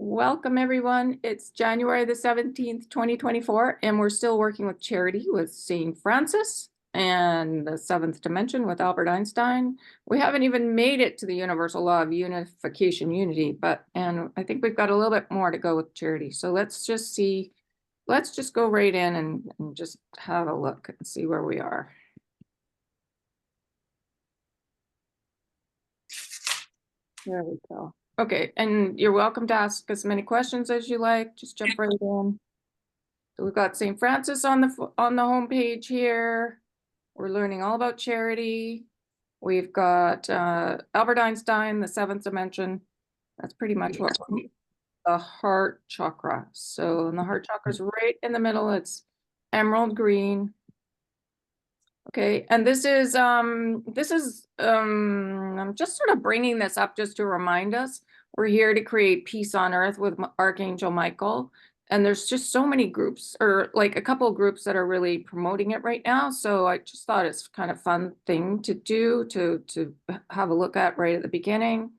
Welcome, everyone. It's January the 17th, 2024, and we're still working with charity with St. Francis and the seventh dimension with Albert Einstein. We haven't even made it to the universal law of unification, unity, and I think we've got a little bit more to go with charity. So let's just go right in and just have a look and see where we are. There we go. Okay, and you're welcome to ask as many questions as you like. Just jump right in. So we've got St. Francis on the homepage here. We're learning all about charity. We've got Albert Einstein, the seventh dimension. That's pretty much what we need. The heart chakra. So and the heart chakra is right in the middle. It's emerald green. Okay, and this is I'm just sort of bringing this up just to remind us we're here to create peace on earth with Archangel Michael, and there's just so many groups, or like a couple of groups that are really promoting it right now. So I just thought it's kind of fun thing to do to have a look at right at the beginning.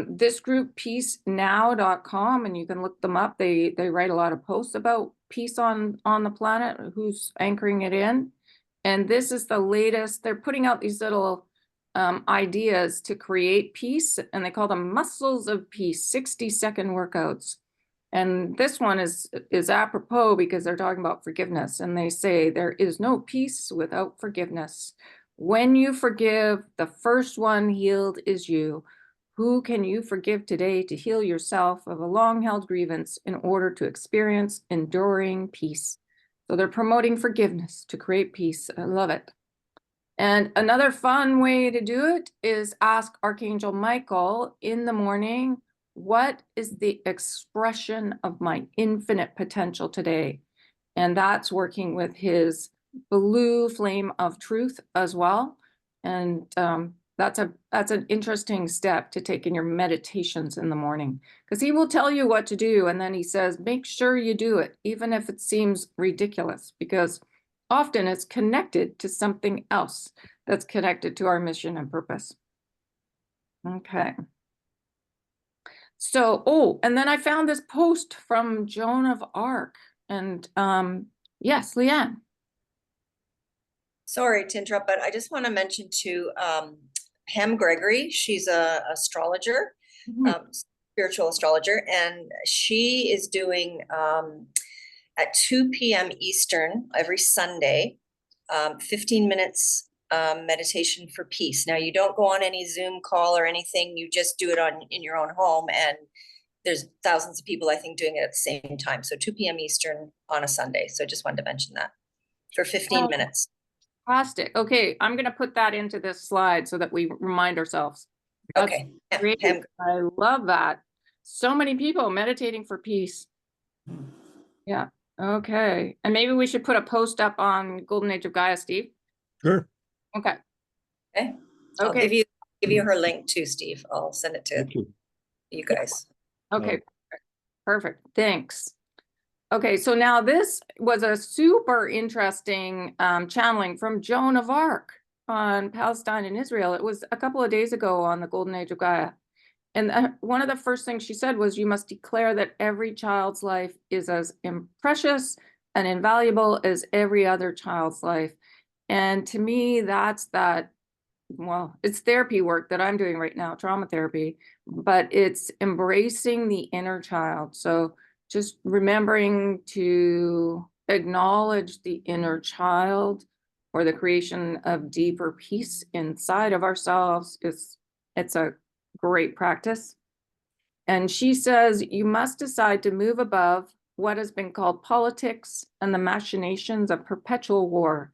This group peacenow.com, and you can look them up. They write a lot of posts about peace on the planet, who's anchoring it in. And this is the latest. They're putting out these little ideas to create peace, and they call them muscles of peace, 60-second workouts. And this one is apropos because they're talking about forgiveness. And they say there is no peace without forgiveness. When you forgive, the first one healed is you. Who can you forgive today to heal yourself of a long-held grievance in order to experience enduring peace? So they're promoting forgiveness to create peace. I love it. And another fun way to do it is ask Archangel Michael in the morning, what is the expression of my infinite potential today? And that's working with his blue flame of truth as well. And that's an interesting step to take in your meditations in the morning, because he will tell you what to do. And then he says, make sure you do it, even if it seems ridiculous, because often it's connected to something else that's connected to our mission and purpose. Okay. So, and then I found this post from Joan of Arc. And yes, Leanne. Sorry to interrupt, but I just want to mention to Pam Gregory. She's a astrologer, spiritual astrologer, and she is doing at 2 p.m. Eastern every Sunday, 15 minutes meditation for peace. Now, you don't go on any Zoom call or anything. You just do it in your own home, and there's thousands of people, I think, doing it at the same time. So 2 p.m. Eastern on a Sunday. So just wanted to mention that for 15 minutes. Fantastic. Okay, I'm going to put that into this slide so that we remind ourselves. Okay. Great. I love that. So many people meditating for peace. Yeah. Okay. And maybe we should put a post up on Golden Age of Gaia, Steve. Sure. Okay. Okay. I'll give you her link too, Steve. I'll send it to you guys. Okay. Perfect. Thanks. Okay, so now this was a super interesting channeling from Joan of Arc on Palestine and Israel. It was a couple of days ago on the Golden Age of Gaia. And one of the first things she said was, you must declare that every child's life is as precious and invaluable as every other child's life. And to me, well, it's therapy work that I'm doing right now, trauma therapy, but it's embracing the inner child. So just remembering to acknowledge the inner child for the creation of deeper peace inside of ourselves it's a great practice. And she says, you must decide to move above what has been called politics and the machinations of perpetual war.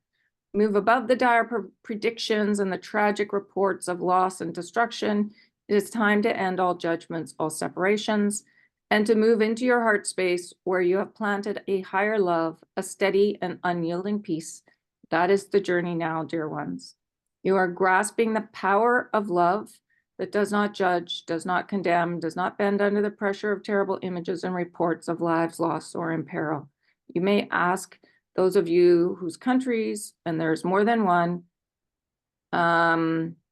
Move above the dire predictions and the tragic reports of loss and destruction. It is time to end all judgments, all separations, and to move into your heart space where you have planted a higher love, a steady and unyielding peace. That is the journey now, dear ones. You are grasping the power of love that does not judge, does not condemn, does not bend under the pressure of terrible images and reports of lives lost or in peril. You may ask those of you whose countries, and there's more than one,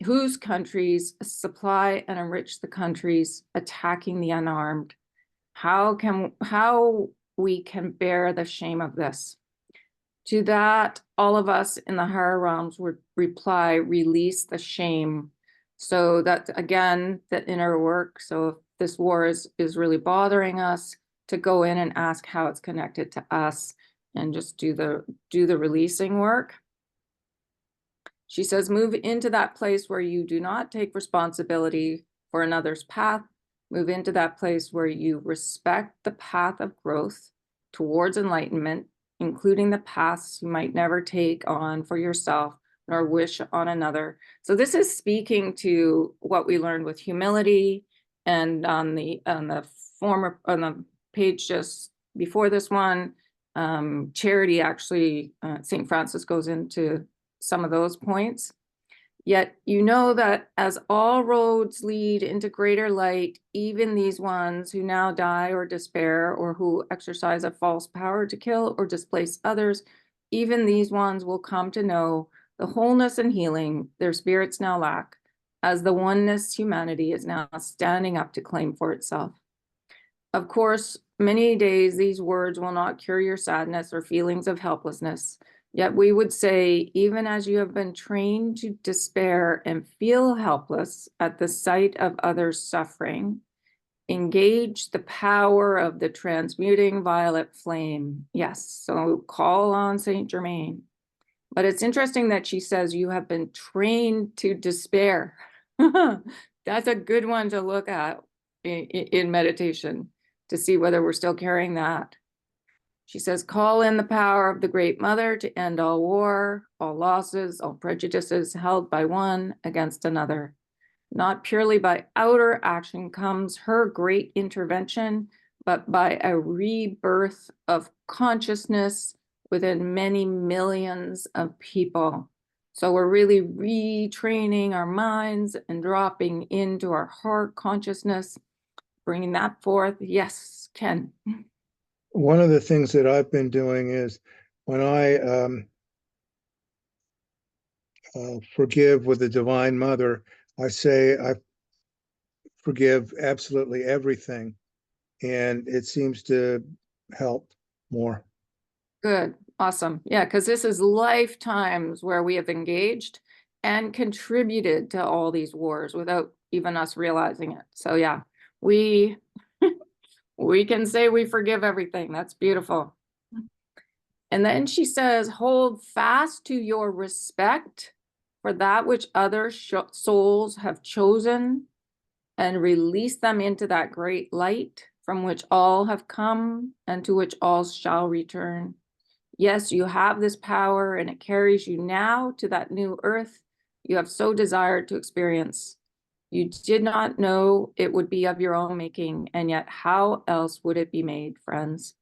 whose countries supply and enrich the countries attacking the unarmed. how we can bear the shame of this. To that, all of us in the higher realms would reply, release the shame. So that, again, the inner work. So if this war is really bothering us, to go in and ask how it's connected to us and just do the releasing work. She says, move into that place where you do not take responsibility for another's path. Move into that place where you respect the path of growth towards enlightenment, including the paths you might never take on for yourself nor wish on another. So this is speaking to what we learned with humility, and on the page just before this one, charity, actually, St. Francis goes into some of those points. Yet you know that as all roads lead into greater light, even these ones who now die or despair, or who exercise a false power to kill or displace others, even these ones will come to know the wholeness and healing their spirits now lack, as the oneness humanity is now standing up to claim for itself. Of course, many days these words will not cure your sadness or feelings of helplessness. Yet we would say, even as you have been trained to despair and feel helpless at the sight of others' suffering, engage the power of the transmuting violet flame. Yes, so call on Saint Germain. But it's interesting that she says you have been trained to despair. That's a good one to look at in meditation, to see whether we're still carrying that. She says, call in the power of the Great Mother to end all war, all losses, all prejudices held by one against another. Not purely by outer action comes her great intervention, but by a rebirth of consciousness within many millions of people. So we're really retraining our minds and dropping into our heart consciousness, bringing that forth. Yes, Ken. One of the things that I've been doing is when I forgive with the Divine Mother, I say I forgive absolutely everything, and it seems to help more. Good. Awesome. Yeah, because this is lifetimes where we have engaged and contributed to all these wars without even us realizing it. So yeah, we can say we forgive everything. That's beautiful. And then she says, hold fast to your respect for that which other souls have chosen, and release them into that great light from which all have come and to which all shall return. Yes, you have this power, and it carries you now to that new earth you have so desired to experience. You did not know it would be of your own making, and yet how else would it be made, friends?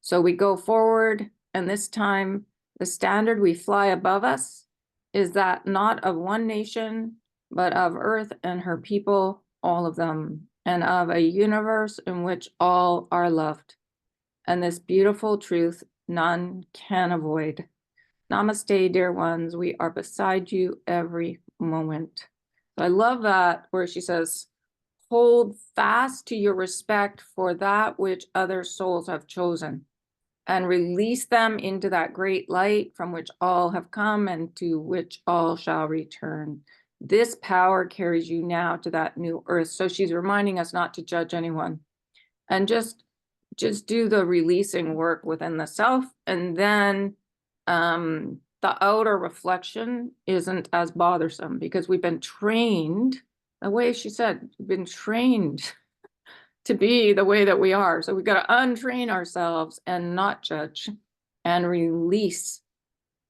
So we go forward, and this time the standard we fly above us is that not of one nation, but of earth and her people, all of them, and of a universe in which all are loved. And this beautiful truth none can avoid. Namaste, dear ones. We are beside you every moment. So I love that, where she says, hold fast to your respect for that which other souls have chosen, and release them into that great light from which all have come and to which all shall return. This power carries you now to that new earth. So she's reminding us not to judge anyone, and just do the releasing work within the self, and then the outer reflection isn't as bothersome, because we've been trained, the way she said, we've been trained to be the way that we are. So we've got to untrain ourselves and not judge, and release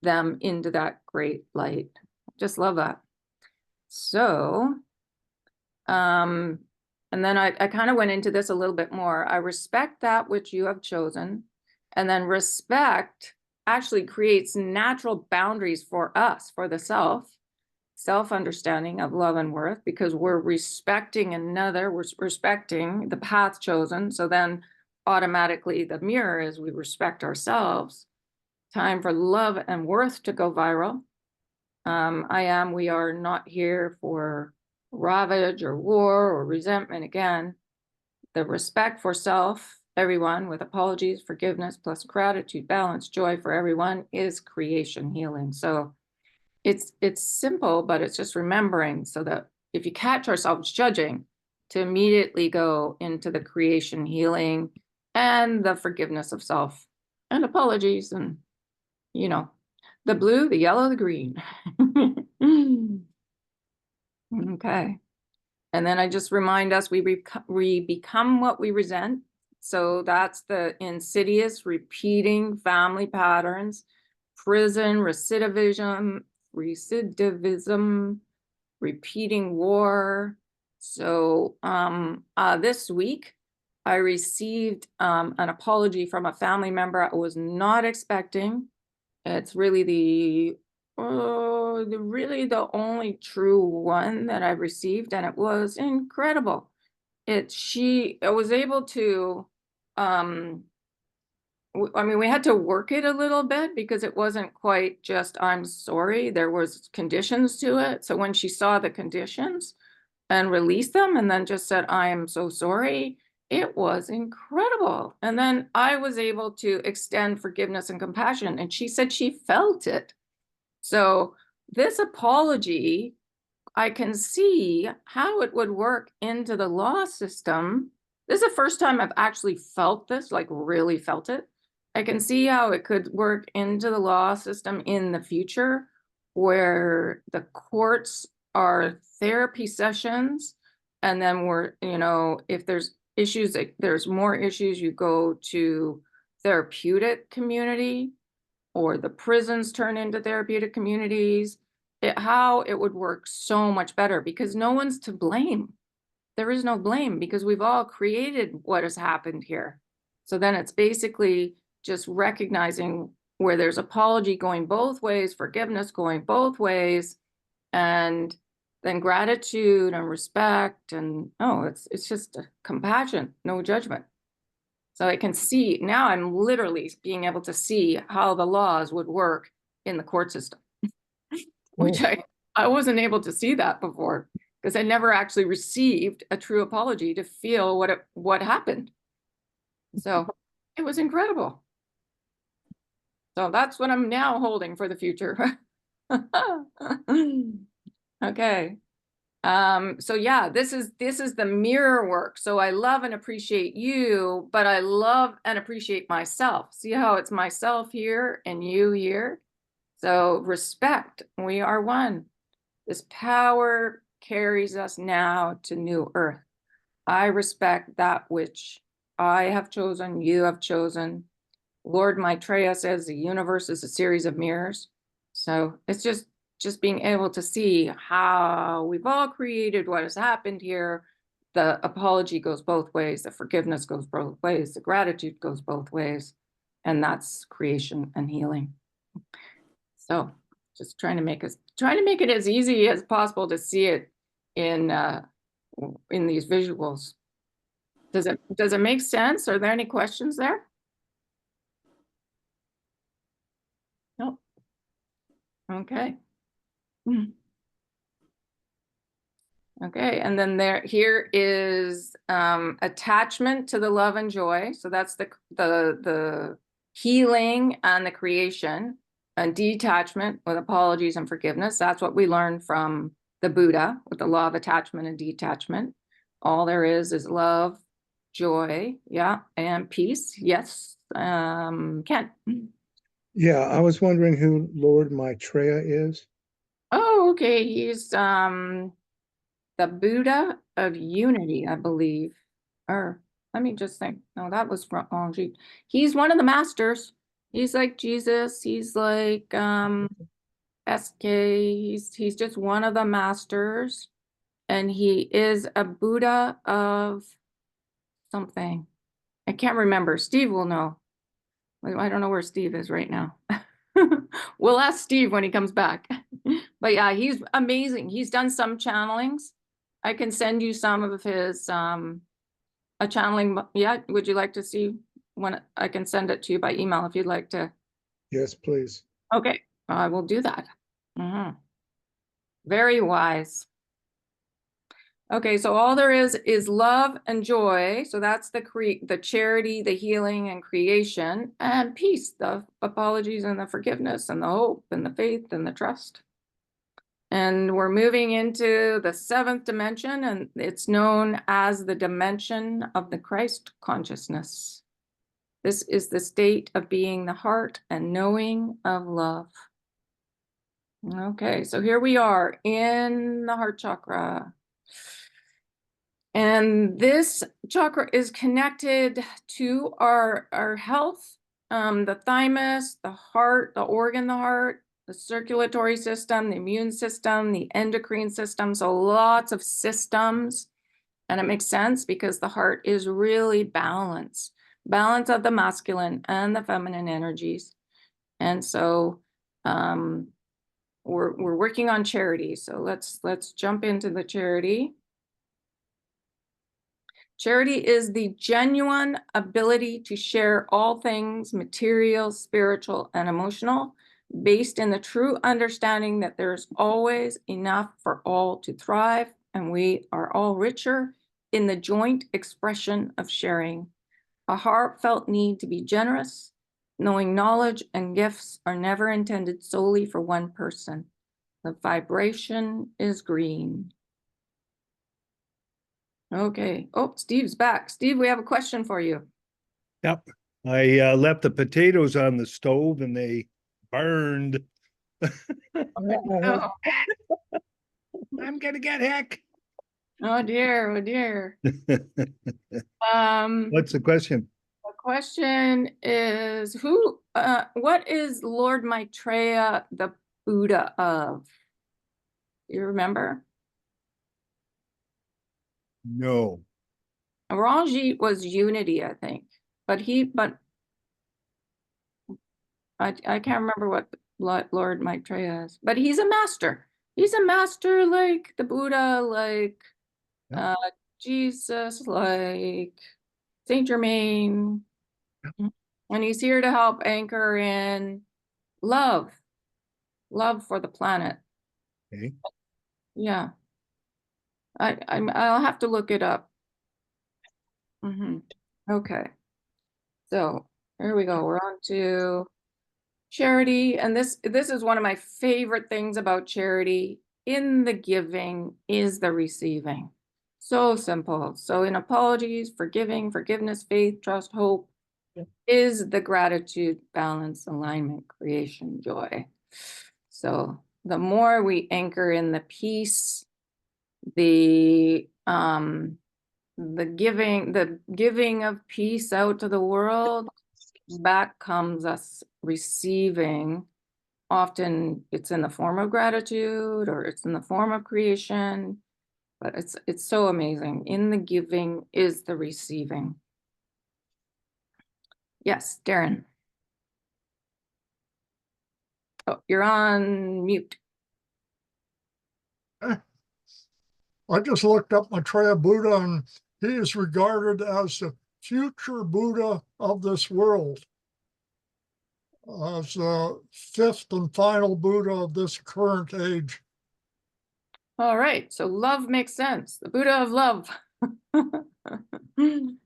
them into that great light. Just love that. So, and then I kind of went into this a little bit more. I respect that which you have chosen. And then respect actually creates natural boundaries for us, for the self-understanding of love and worth, because we're respecting another, we're respecting the path chosen. So then automatically the mirror is we respect ourselves. Time for love and worth to go viral. We are not here for ravage or war or resentment. Again, the respect for self everyone with apologies, forgiveness, plus gratitude, balance, joy for everyone is creation healing. So it's simple, but it's just remembering so that if you catch ourselves judging, to immediately go into the creation healing and the forgiveness of self and apologies and, you know, the blue, the yellow, the green. Okay. And then I just remind us we become what we resent. So that's the insidious repeating family patterns, prison, recidivism, repeating war. So this week I received an apology from a family member I was not expecting. It's really the only true one that I've received, and it was incredible. I was able to I mean, we had to work it a little bit because it wasn't quite just I'm sorry. There was conditions to it. So when she saw the conditions and released them and then just said, I am so sorry, it was incredible. And then I was able to extend forgiveness and compassion. And she said she felt it. So this apology, I can see how it would work into the law system. This is the first time I've actually felt this, like really felt it. I can see how it could work into the law system in the future, where the courts are therapy sessions. And then if there's issues, there's more issues, you go to therapeutic community, or the prisons turn into therapeutic communities. How it would work so much better, because no one's to blame. There is no blame because we've all created what has happened here. So then it's basically just recognizing where there's apology going both ways, forgiveness going both ways, and then gratitude and respect, and it's just compassion, no judgment. So I can see now, I'm literally being able to see how the laws would work in the court system, which I wasn't able to see that before because I never actually received a true apology to feel what happened. So it was incredible. So that's what I'm now holding for the future. Okay. So yeah, this is the mirror work. So I love and appreciate you, but I love and appreciate myself. See how it's myself here and you here? So respect, we are one. This power carries us now to new earth. I respect that which I have chosen, you have chosen. Lord Maitreya says the universe is a series of mirrors. So it's just being able to see how we've all created what has happened here. The apology goes both ways, the forgiveness goes both ways, the gratitude goes both ways, and that's creation and healing. So just trying to make it as easy as possible to see it in these visuals. Does it make sense? Are there any questions there? No. Okay. Okay, and then here is attachment to the love and joy. So that's the healing and the creation, and detachment with apologies and forgiveness. That's what we learned from the Buddha with the law of attachment and detachment. All there is love, joy, yeah, and peace. Yes, Ken. Yeah, I was wondering who Lord Maitreya is. Oh, okay. He's the Buddha of unity, I believe. Or let me just think. No, that was from he's one of the masters. He's like Jesus. He's like SK. He's just one of the masters. And he is a Buddha of something. I can't remember. Steve will know. I don't know where Steve is right now. We'll ask Steve when he comes back. But yeah, he's amazing. He's done some channelings. I can send you some of his a channeling. Yeah, would you like to see when I can send it to you by email if you'd like to? Yes, please. Okay, I will do that. Very wise. Okay, so all there is love and joy. So that's the charity, the healing and creation, and peace, the apologies and the forgiveness and the hope and the faith and the trust. And we're moving into the seventh dimension, and it's known as the dimension of the Christ consciousness. This is the state of being the heart and knowing of love. Okay, so here we are in the heart chakra. And this chakra is connected to our health, the thymus, the heart, the organ, the heart, the circulatory system, the immune system, the endocrine system. So lots of systems. And it makes sense because the heart is really balance of the masculine and the feminine energies. And so we're working on charity. So let's jump into the charity. Charity is the genuine ability to share all things material, spiritual, and emotional, based in the true understanding that there's always enough for all to thrive, and we are all richer in the joint expression of sharing. A heartfelt need to be generous, knowing knowledge and gifts are never intended solely for one person. The vibration is green. Okay. Oh, Steve's back. Steve, we have a question for you. Yep. I left the potatoes on the stove and they burned. Oh, I'm gonna get heck. oh dear. Oh dear. What's the question? The question is what is Lord Maitreya the Buddha of? You remember? No. Ranjit was unity, I think, but I can't remember what Lord Maitreya is, but he's a master. He's a master like the Buddha, like Jesus, like Saint Germain. And he's here to help anchor in love for the planet. Okay. Yeah. I'll have to look it up. Okay. So here we go. We're on to charity. And this is one of my favorite things about charity. In the giving is the receiving. So simple. So in apologies, forgiving, forgiveness, faith, trust, hope is the gratitude, balance, alignment, creation, joy. So the more we anchor in the peace, the giving of peace out to the world, back comes us receiving. Often it's in the form of gratitude or it's in the form of creation, but it's so amazing. In the giving is the receiving. Yes, Darren. Oh, you're on mute. I just looked up Maitreya Buddha, and he is regarded as the future Buddha of this world, as the fifth and final Buddha of this current age. All right, so love makes sense. The Buddha of love.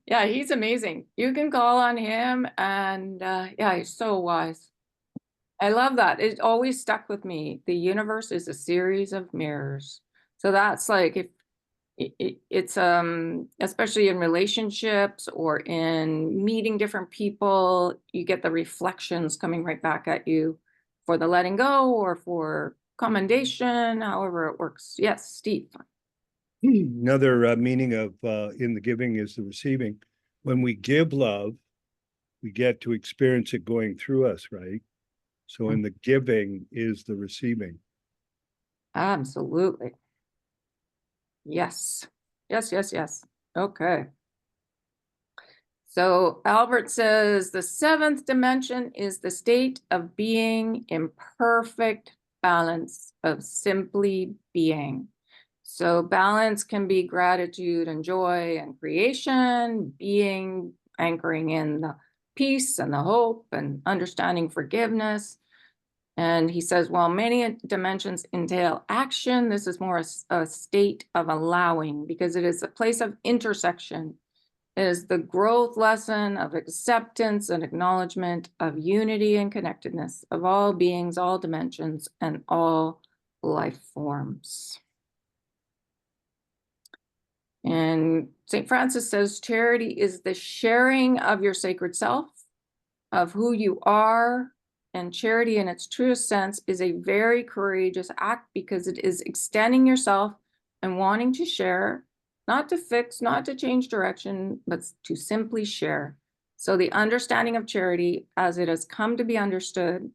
Yeah, he's amazing. You can call on him, and yeah, he's so wise. I love that. It always stuck with me. The universe is a series of mirrors. So that's like if it's especially in relationships or in meeting different people, you get the reflections coming right back at you for the letting go or for commendation, however it works. Yes, Steve. Another meaning of in the giving is the receiving. When we give love, we get to experience it going through us, right? So in the giving is the receiving. Absolutely. Yes. Yes. Okay. So Albert says the seventh dimension is the state of being in perfect balance, of simply being. So balance can be gratitude and joy and creation, being, anchoring in the peace and the hope and understanding forgiveness. And he says, while many dimensions entail action, this is more a state of allowing, because it is a place of intersection. It is the growth lesson of acceptance and acknowledgement of unity and connectedness of all beings, all dimensions, and all life forms. And St. Francis says, charity is the sharing of your sacred self, of who you are, and charity in its truest sense is a very courageous act because it is extending yourself and wanting to share, not to fix, not to change direction, but to simply share. So the understanding of charity as it has come to be understood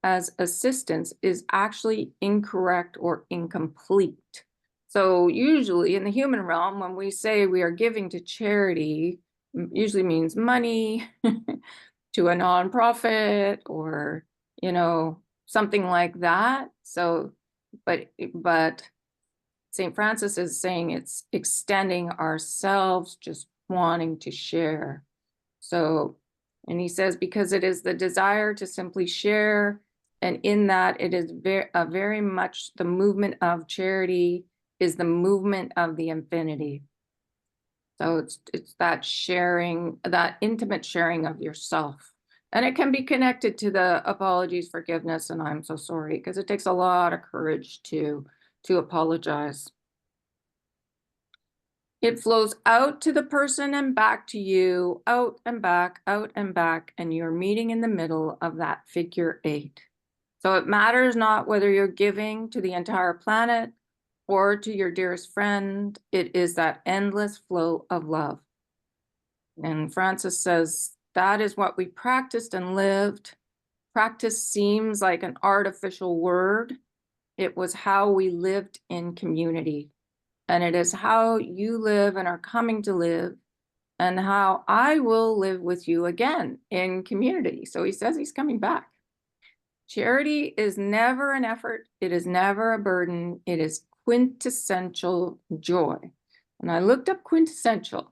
as assistance is actually incorrect or incomplete. So usually in the human realm, when we say we are giving to charity, usually means money to a nonprofit or, you know, something like that. So, but St. Francis is saying it's extending ourselves, just wanting to share. So, and he says, because it is the desire to simply share, and in that it is very much the movement of charity is the movement of the infinity. So it's that sharing, that intimate sharing of yourself. And it can be connected to the apologies, forgiveness, and I'm so sorry, because it takes a lot of courage to apologize. It flows out to the person and back to you, out and back, and you're meeting in the middle of that figure 8. So it matters not whether you're giving to the entire planet or to your dearest friend, it is that endless flow of love. And Francis says, that is what we practiced and lived. Practice seems like an artificial word. It was how we lived in community. And it is how you live and are coming to live, and how I will live with you again in community. So he says he's coming back. Charity is never an effort. It is never a burden. It is quintessential joy. And I looked up quintessential,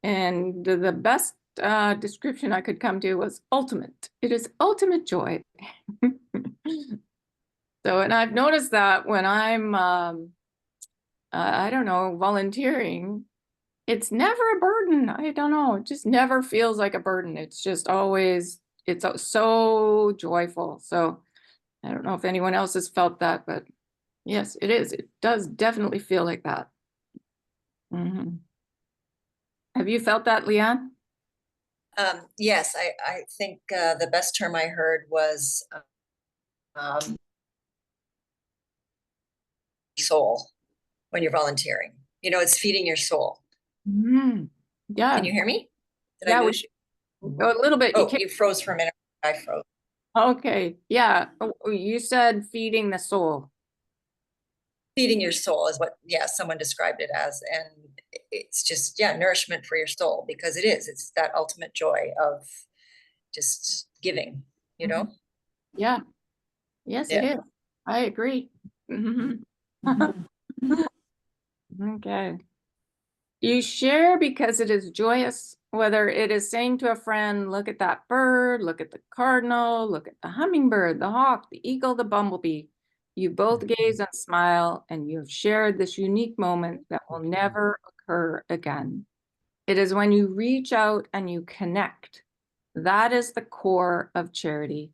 and the best description I could come to was ultimate. It is ultimate joy. So, and I've noticed that when I'm, I don't know, volunteering, it's never a burden. I don't know. It just never feels like a burden. It's just always, it's so joyful. So I don't know if anyone else has felt that, but yes, it is. It does definitely feel like that. Mm-hmm. Have you felt that, Leanne? Yes, I think the best term I heard was soul when you're volunteering. You know, it's feeding your soul. Mm-hmm. Yeah. Can you hear me? Did Yeah, I lose you? a little bit. Oh, you froze for a minute. I froze. Okay. Yeah. You said feeding the soul. Feeding your soul is what, yeah, someone described it as. And it's just, yeah, nourishment for your soul, because it's that ultimate joy of just giving, you know? Yeah. Yes, Yeah. it is. I agree. Mm-hmm. Okay. You share because it is joyous, whether it is saying to a friend, look at that bird, look at the cardinal, look at the hummingbird, the hawk, the eagle, the bumblebee. You both gaze and smile, and you have shared this unique moment that will never occur again. It is when you reach out and you connect. That is the core of charity.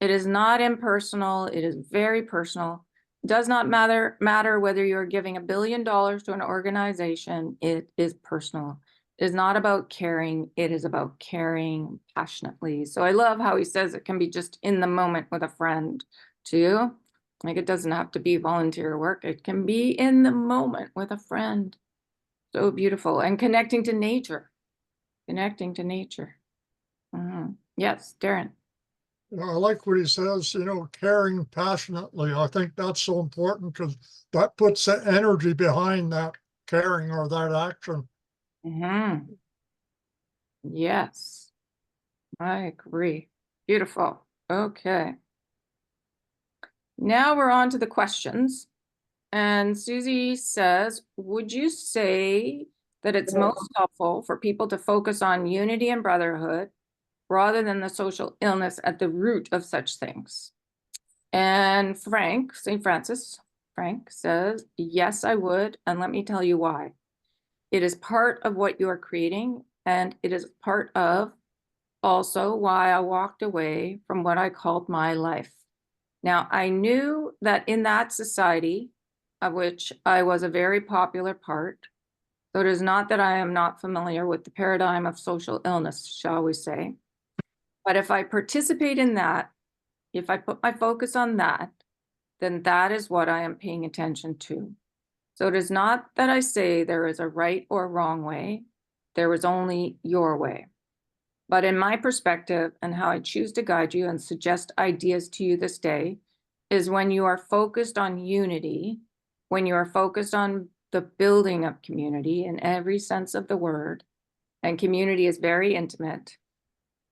It is not impersonal. It is very personal. It does not matter whether you're giving $1 billion to an organization. It is personal. It is not about caring. It is about caring passionately. So I love how he says it can be just in the moment with a friend too. Like, it doesn't have to be volunteer work. It can be in the moment with a friend. So beautiful. And connecting to nature. Connecting to nature. Yes, Darren. I like what he says, you know, caring passionately. I think that's so important because that puts the energy behind that caring or that action. Yes, I agree. Beautiful. Okay. Now we're on to the questions. And Susie says, would you say that it's most helpful for people to focus on unity and brotherhood rather than the social illness at the root of such things? And Frank, St. Francis, Frank says, yes, I would. And let me tell you why. It is part of what you are creating, and it is part of also why I walked away from what I called my life. Now, I knew that in that society, of which I was a very popular part, so it is not that I am not familiar with the paradigm of social illness, shall we say. But if I participate in that, if I put my focus on that, then that is what I am paying attention to. So it is not that I say there is a right or wrong way, there is only your way. But in my perspective and how I choose to guide you and suggest ideas to you this day is when you are focused on unity, when you are focused on the building of community in every sense of the word, and community is very intimate.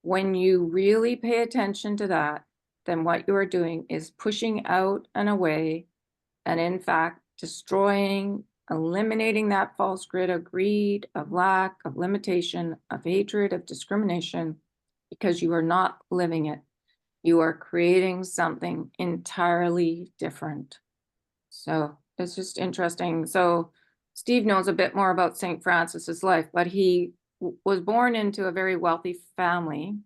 When you really pay attention to that, then what you are doing is pushing out and away, and in fact, destroying, eliminating that false grid of greed, of lack, of limitation, of hatred, of discrimination, because you are not living it. You are creating something entirely different. So it's just interesting. So Steve knows a bit more about St. Francis's life, but he was born into a very wealthy family.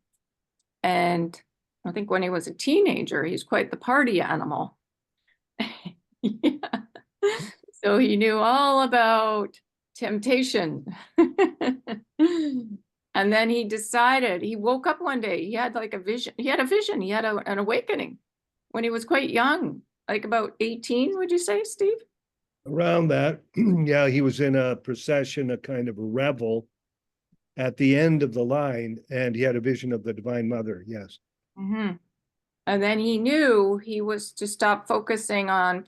And I think when he was a teenager, he's quite the party animal. Yeah. So he knew all about temptation. And then he decided, he woke up one day, he had like a vision. He had a vision, he had an awakening when he was quite young, like about 18, would you say, Steve? Around that, yeah, he was in a procession, a kind of a revel at the end of the line, and he had a vision of the Divine Mother, yes. Mm-hmm. And then he knew he was to stop focusing on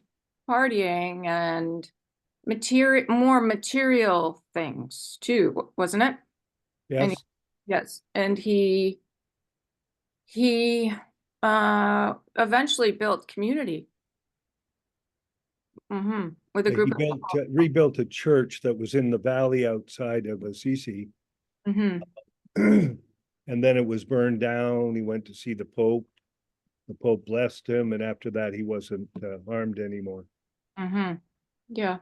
partying and more material things too, wasn't it? And Yes, yes, and he eventually built community. With a group he rebuilt a church that was in the valley outside of Assisi. of And then it was burned down. He went to see the Pope. The Pope blessed him, and after that, he wasn't harmed anymore. Yeah.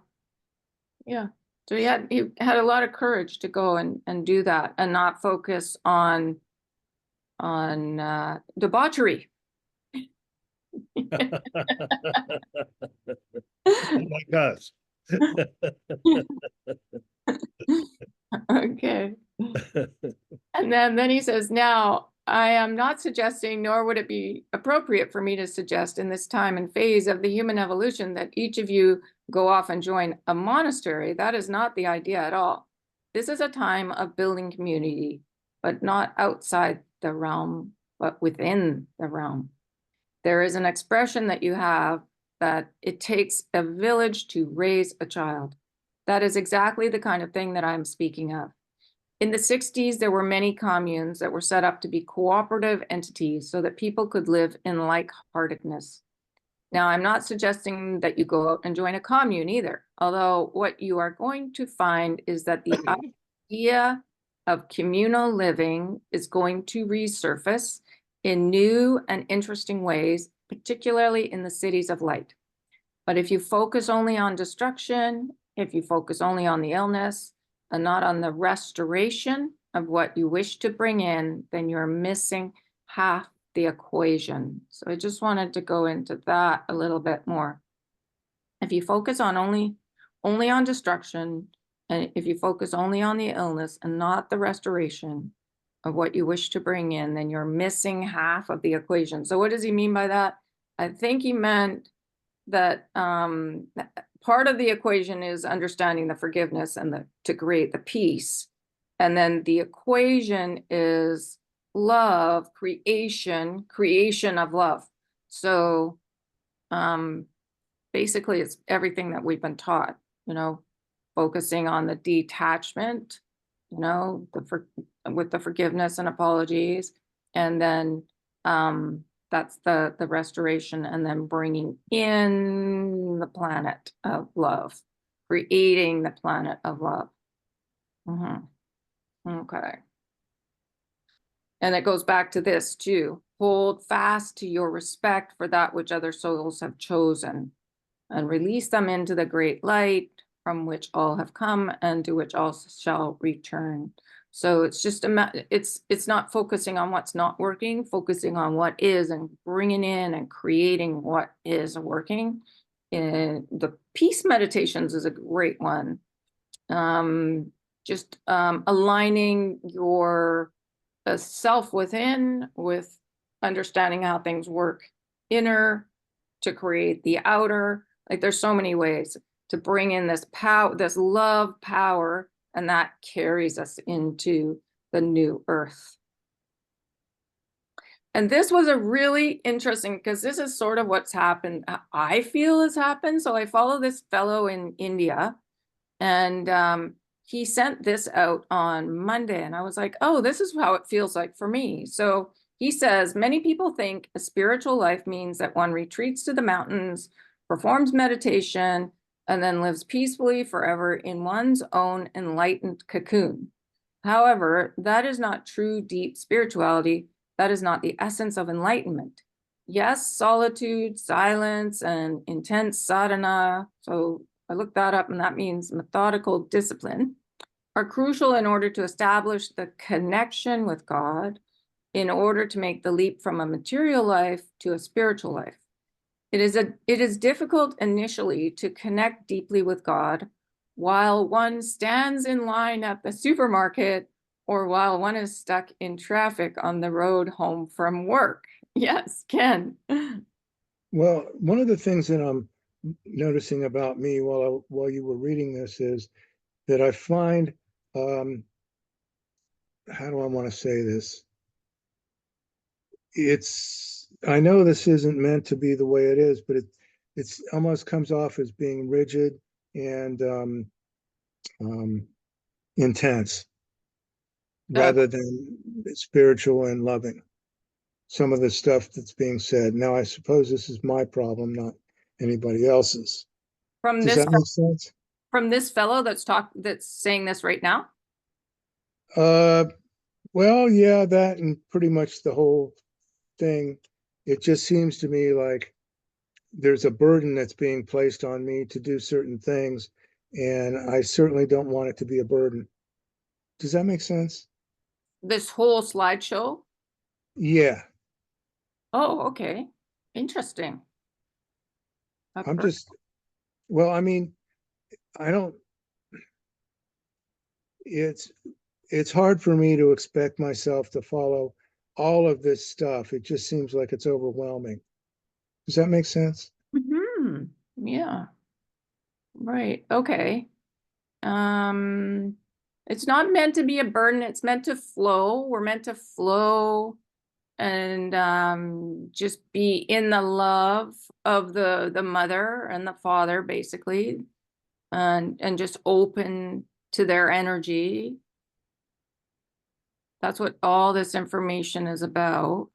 Yeah. So he had a lot of courage to go and do that and not focus on debauchery. Like us. Okay. And then he says, now I am not suggesting, nor would it be appropriate for me to suggest in this time and phase of the human evolution that each of you go off and join a monastery. That is not the idea at all. This is a time of building community, but not outside the realm, but within the realm. There is an expression that you have that it takes a village to raise a child. That is exactly the kind of thing that I'm speaking of. In the 60s, there were many communes that were set up to be cooperative entities so that people could live in like-heartedness. Now, I'm not suggesting that you go out and join a commune either, although what you are going to find is that the idea of communal living is going to resurface in new and interesting ways, particularly in the cities of light. But if you focus only on destruction, if you focus only on the illness, and not on the restoration of what you wish to bring in, then you're missing half the equation. So I just wanted to go into that a little bit more. If you focus on only on destruction, and if you focus only on the illness and not the restoration of what you wish to bring in, then you're missing half of the equation. So what does he mean by that? I think he meant that part of the equation is understanding the forgiveness and to create the peace. And then the equation is love, creation of love. So basically it's everything that we've been taught, focusing on the detachment, with the forgiveness and apologies. And then that's the restoration, and then bringing in the planet of love, creating the planet of love. Okay. And it goes back to this too. Hold fast to your respect for that which other souls have chosen, and release them into the great light from which all have come and to which all shall return. So it's just it's not focusing on what's not working, focusing on what is and bringing in and creating what is working. And the peace meditations is a great one. Just aligning your self within with understanding how things work inner to create the outer. Like there's so many ways to bring in this power, this love power, and that carries us into the new earth. And this was a really interesting, because this is sort of what's happened, I feel has happened. So I follow this fellow in India, and he sent this out on Monday, and I was like, oh, this is how it feels like for me. So he says, many people think a spiritual life means that one retreats to the mountains, performs meditation, and then lives peacefully forever in one's own enlightened cocoon. However, that is not true deep spirituality. That is not the essence of enlightenment. Yes, solitude, silence, and intense sadhana, so I looked that up, and that means methodical discipline, are crucial in order to establish the connection with God, in order to make the leap from a material life to a spiritual life. It is difficult initially to connect deeply with God while one stands in line at the supermarket or while one is stuck in traffic on the road home from work. Yes, Ken. Well, one of the things that I'm noticing about me while you were reading this is that I find, how do I want to say this? I know this isn't meant to be the way it is, but it's almost comes off as being rigid and intense rather than spiritual and loving. Some of the stuff that's being said. Now, I suppose this is my problem, not anybody else's. From Does this that make sense? from this fellow that's saying this right now? Well, yeah, that and pretty much the whole thing. It just seems to me like there's a burden that's being placed on me to do certain things, and I certainly don't want it to be a burden. Does that make sense? This whole slideshow? Yeah, Oh, okay. Interesting. I'm just, well, I mean, I don't, it's hard for me to expect myself to follow all of this stuff. It just seems like it's overwhelming. Does that make sense? Yeah. Right. Okay. It's not meant to be a burden. It's meant to flow. We're meant to flow and just be in the love of the mother and the father, basically, and just open to their energy. That's what all this information is about.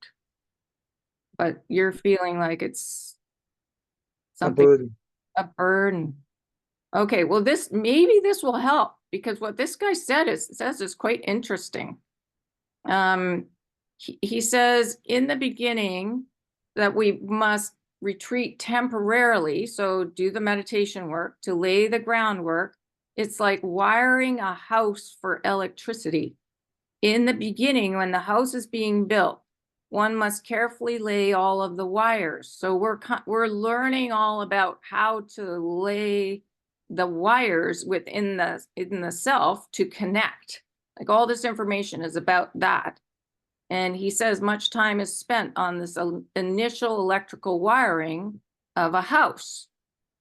But you're feeling like it's A something, burden. a burden. Okay, well, maybe this will help, because what this guy says is quite interesting. He says in the beginning that we must retreat temporarily, so do the meditation work to lay the groundwork. It's like wiring a house for electricity. In the beginning, when the house is being built, one must carefully lay all of the wires. So we're learning all about how to lay the wires within the self to connect. Like all this information is about that. And he says much time is spent on this initial electrical wiring of a house.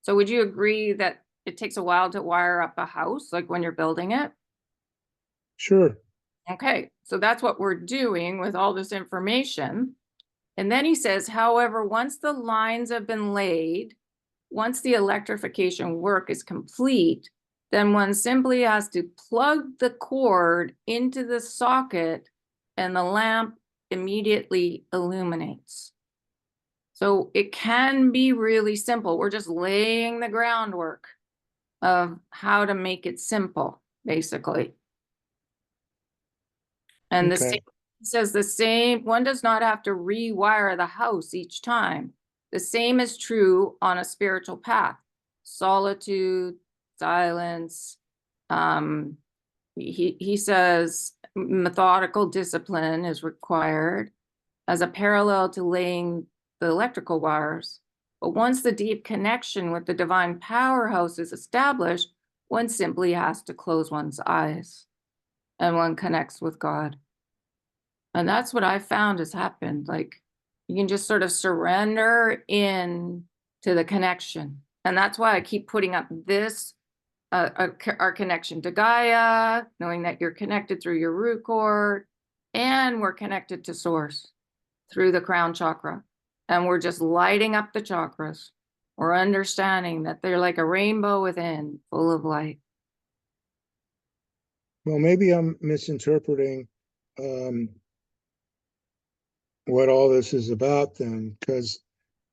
So would you agree that it takes a while to wire up a house, like when you're building it? Sure. Okay, so that's what we're doing with all this information. And then he says, however, once the lines have been laid, once the electrification work is complete, then one simply has to plug the cord into the socket and the lamp immediately illuminates. So it can be really simple. We're just laying the groundwork of how to make it simple, basically. And Okay. He says the same, one does not have to rewire the house each time. The same is true on a spiritual path. Solitude, silence. He says methodical discipline is required as a parallel to laying the electrical wires. But once the deep connection with the divine powerhouse is established, one simply has to close one's eyes and one connects with God. And that's what I found has happened. Like you can just sort of surrender in to the connection. And that's why I keep putting up this, our connection to Gaia, knowing that you're connected through your root cord, and we're connected to source through the crown chakra. And we're just lighting up the chakras. We're understanding that they're like a rainbow within, full of light. Well, maybe I'm misinterpreting what all this is about then, because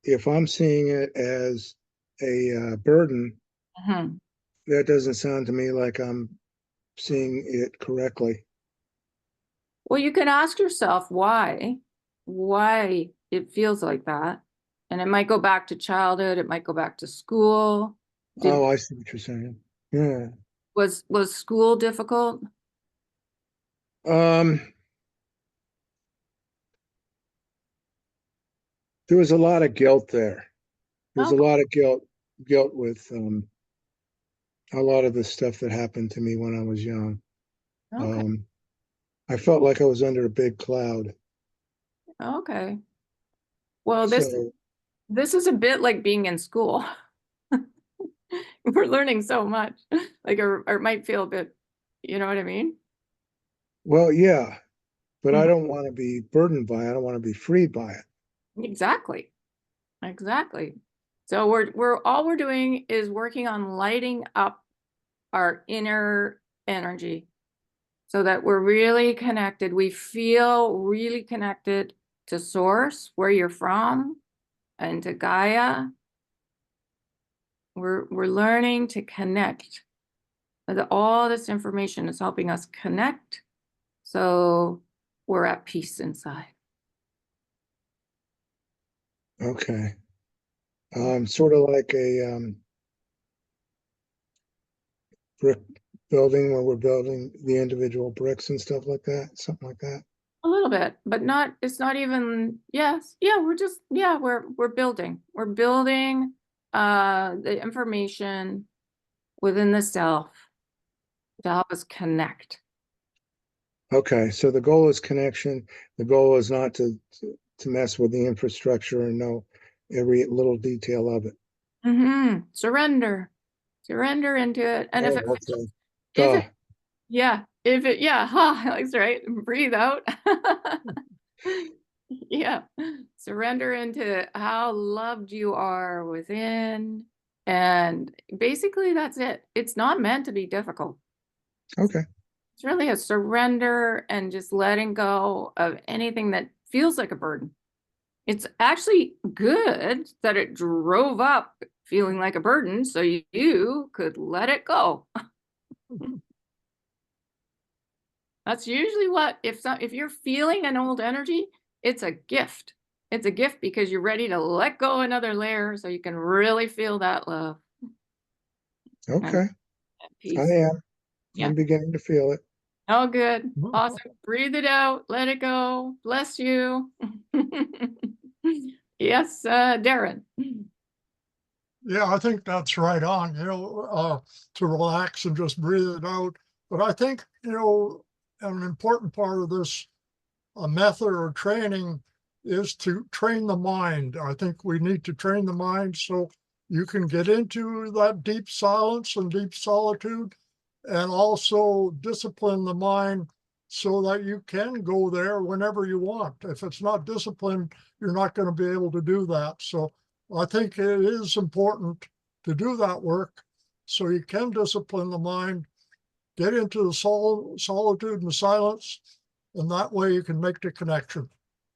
if I'm seeing it as a burden, Mm-hmm. that doesn't sound to me like I'm seeing it correctly. Well, you can ask yourself why it feels like that. And it might go back to childhood, it might go back to school. Oh, I see what you're saying. Yeah. Was school difficult? There was a lot of guilt there. There's a Okay. lot of guilt with a lot of the stuff that happened to me when I was young. Okay. I felt like I was under a big cloud. Okay. Well, So, this is a bit like being in school. We're learning so much. Like, or it might feel a bit, you know what I mean? well, yeah, but I Mhm. don't want to be burdened by it. I don't want to be freed by it. Exactly. Exactly. So we're all we're doing is working on lighting up our inner energy so that we're really connected. We feel really connected to source, where you're from, and to Gaia. We're learning to connect. All this information is helping us connect, so we're at peace inside. Okay. Sort of like a brick building where we're building the individual bricks and stuff like that, something like that. A little bit, but not, it's not even, yes, yeah, we're just, yeah, we're building. We're building the information within the self to help us connect. Okay, so the goal is connection. The goal is not to mess with the infrastructure and know every little detail of it. Surrender. Surrender into it. And if Oh, it okay. if it Duh. yeah, if it yeah, that's right. Breathe out. Yeah. Surrender into how loved you are within. And basically that's it. It's not meant to be difficult. Okay. It's really a surrender and just letting go of anything that feels like a burden. It's actually good that it drove up feeling like a burden so you could let it go. That's usually what, if you're feeling an old energy, it's a gift. It's a gift because you're ready to let go another layer so you can really feel that love Okay. and I peace. am. Yeah. I'm beginning to feel it. Oh, good. Awesome. Breathe it out. Let it go. Bless you. Yes, Darren. Yeah, I think that's right on, to relax and just breathe it out. But I think, an important part of this method or training is to train the mind. I think we need to train the mind so you can get into that deep silence and deep solitude, and also discipline the mind so that you can go there whenever you want. If it's not disciplined, you're not going to be able to do that. So I think it is important to do that work so you can discipline the mind, get into the solitude and silence, and that way you can make the connection.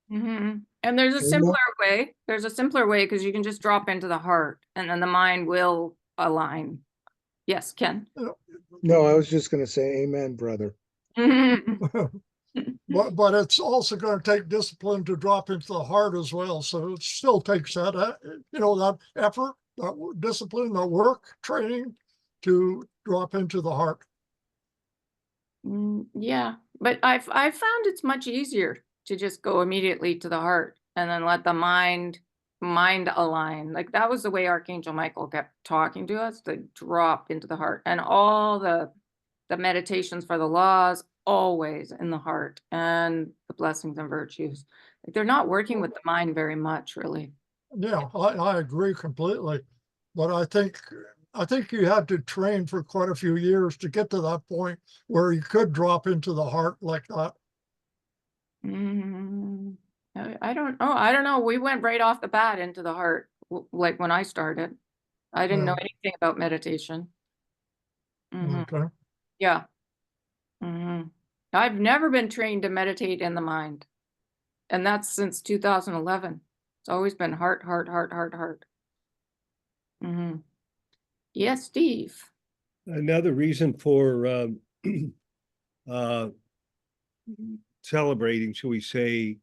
And there's a simpler way. There's a simpler way because you can just drop into the heart and then the mind will align. Yes, Ken. No, I was just going to say amen, brother. But it's also going to take discipline to drop into the heart as well. So it still takes that, that effort, that discipline, that work, training to drop into the heart. Yeah, but I found it's much easier to just go immediately to the heart and then let the mind align. Like that was the way Archangel Michael kept talking to us, to drop into the heart, and all the meditations for the laws always in the heart, and the blessings and virtues. Like they're not working with the mind very much, really. Yeah, I agree completely. But I think you had to train for quite a few years to get to that point where you could drop into the heart like that. Mm, I don't know. I don't know. We went right off the bat into the heart, like when I started. I didn't know Yeah. anything about meditation. Okay. Yeah. I've never been trained to meditate in the mind. And that's since 2011. It's always been heart, heart, heart, heart, heart. Yes, Steve. Another reason for uh, celebrating, shall we say,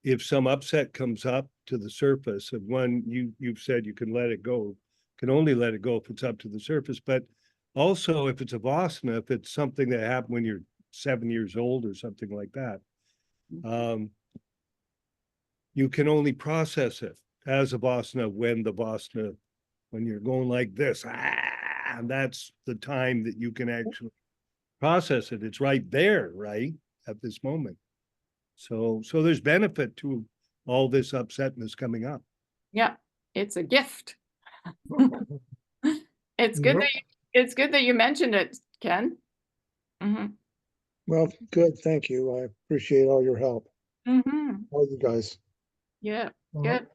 if some upset comes up to the surface, of one you've said you can let it go, can only let it go if it's up to the surface, but also if it's a Vasana, if it's something that happened when you're 7 years old or something like that, you can only process it as a Vasana when you're going like this, and that's the time that you can actually process it. It's right there, right, at this moment. So there's benefit to all this upsetness coming up. Yeah, it's a gift. It's Yep. it's good that you mentioned it, Ken. Well, good, thank you. I appreciate all your help, all you guys. Yeah, Uh, good.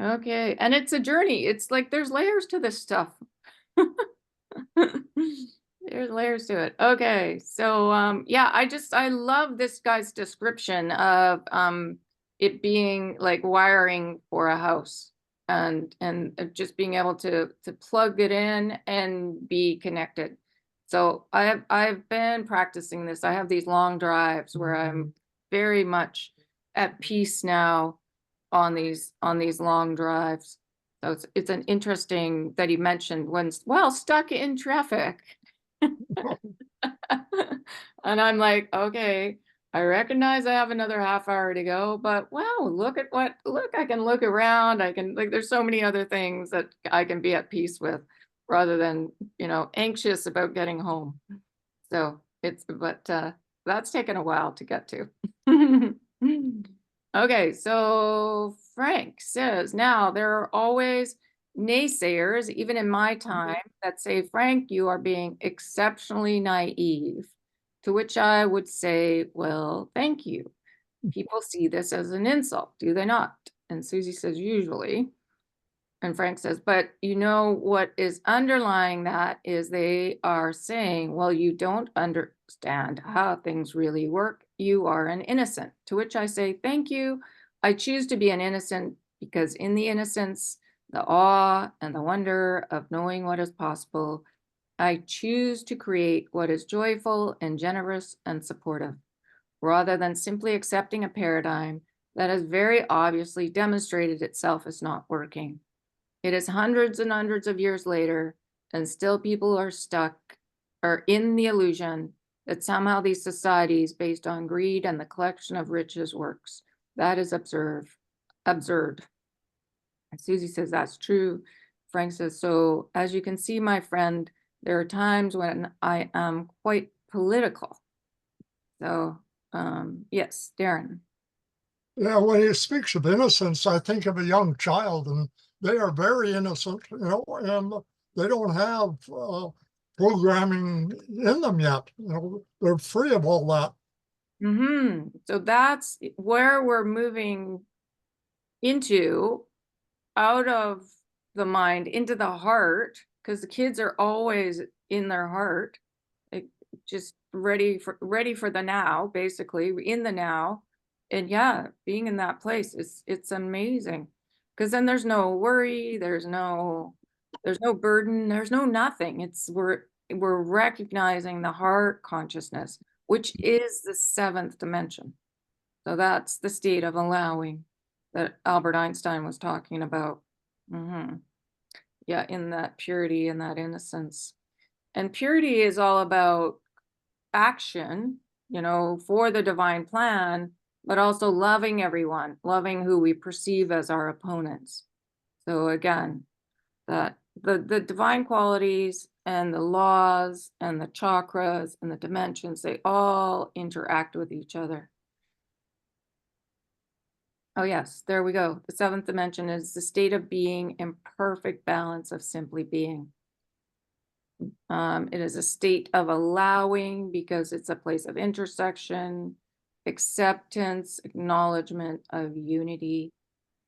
Okay, and it's a journey. It's like there's layers to this stuff. There's layers to it. Okay, so yeah, I love this guy's description of it being like wiring for a house, and just being able to plug it in and be connected. So I've been practicing this. I have these long drives where I'm very much at peace now on these long drives. So it's an interesting that he mentioned when stuck in traffic. And I'm like, okay, I recognize I have another half hour to go, but wow, look, I can look around. I can, like, there's so many other things that I can be at peace with rather than, anxious about getting home. So but that's taken a while to get to. Okay, so Frank says, now there are always naysayers, even in my time, that say, Frank, you are being exceptionally naive. To which I would say, well, thank you. People see this as an insult, do they not? And Susie says, usually. And Frank says, but what is underlying that is they are saying, well, you don't understand how things really work. You are an innocent. To which I say, thank you. I choose to be an innocent because in the innocence, the awe and the wonder of knowing what is possible, I choose to create what is joyful and generous and supportive, rather than simply accepting a paradigm that has very obviously demonstrated itself as not working. It is hundreds and hundreds of years later, and still people are stuck or in the illusion that somehow these societies based on greed and the collection of riches works. That is absurd. And Susie says that's true. Frank says, so as you can see, my friend, there are times when I am quite political. So yes, Darren. Yeah, when he speaks of innocence, I think of a young child, and they are very innocent, and they don't have programming in them yet. They're free of all that. So that's where we're moving into, out of the mind into the heart, because the kids are always in their heart, like just ready for the now, basically in the now. And yeah, being in that place it's amazing, because then there's no worry, there's no burden, there's no nothing. We're recognizing the heart consciousness, which is the seventh dimension. So that's the state of allowing that Albert Einstein was talking about. Yeah, in that purity and that innocence. And purity is all about action, for the divine plan, but also loving everyone, loving who we perceive as our opponents. So again, that the divine qualities and the laws and the chakras and the dimensions, they all interact with each other. Oh yes, there we go. The seventh dimension is the state of being in perfect balance of simply being. It is a state of allowing because it's a place of intersection, acceptance, acknowledgement of unity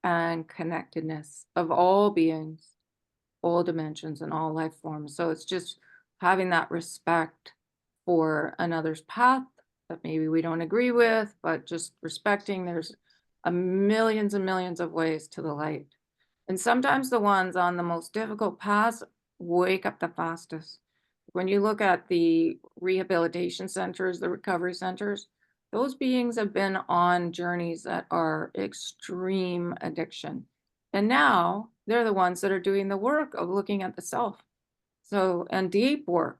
and connectedness of all beings, all dimensions and all life forms. So it's just having that respect for another's path that maybe we don't agree with, but just respecting there's millions and millions of ways to the light. And sometimes the ones on the most difficult paths wake up the fastest. When you look at the rehabilitation centers, the recovery centers, those beings have been on journeys that are extreme addiction. And now they're the ones that are doing the work of looking at the self. So, and deep work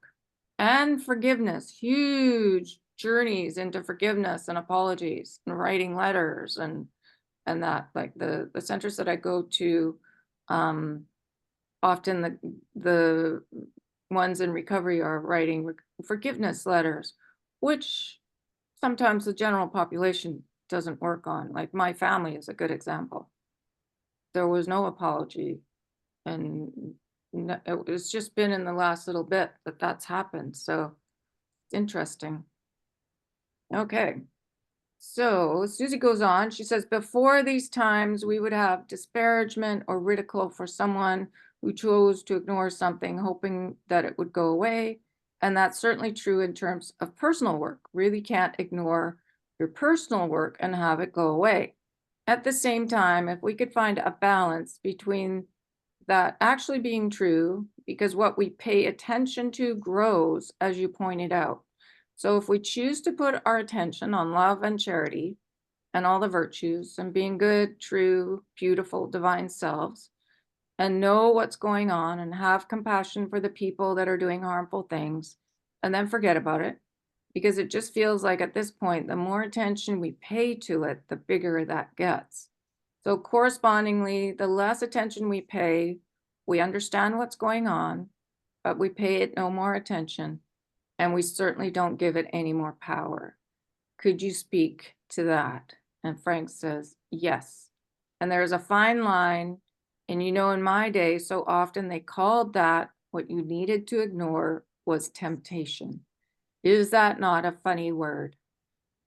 and forgiveness, huge journeys into forgiveness and apologies and writing letters and that, like the centers that I go to, often the ones in recovery are writing forgiveness letters, which sometimes the general population doesn't work on. Like my family is a good example. There was no apology, and it's just been in the last little bit that that's happened. So it's interesting. Okay. So Susie goes on, she says, before these times, we would have disparagement or ridicule for someone who chose to ignore something, hoping that it would go away. And that's certainly true in terms of personal work. Really can't ignore your personal work and have it go away. At the same time, if we could find a balance between that actually being true, because what we pay attention to grows, as you pointed out. So if we choose to put our attention on love and charity and all the virtues and being good, true, beautiful, divine selves, and know what's going on and have compassion for the people that are doing harmful things, and then forget about it, because it just feels like at this point, the more attention we pay to it, the bigger that gets. So correspondingly, the less attention we pay, we understand what's going on, but we pay it no more attention. And we certainly don't give it any more power. Could you speak to that? And Frank says, yes. And there's a fine line. And in my day, so often they called that what you needed to ignore was temptation. Is that not a funny word?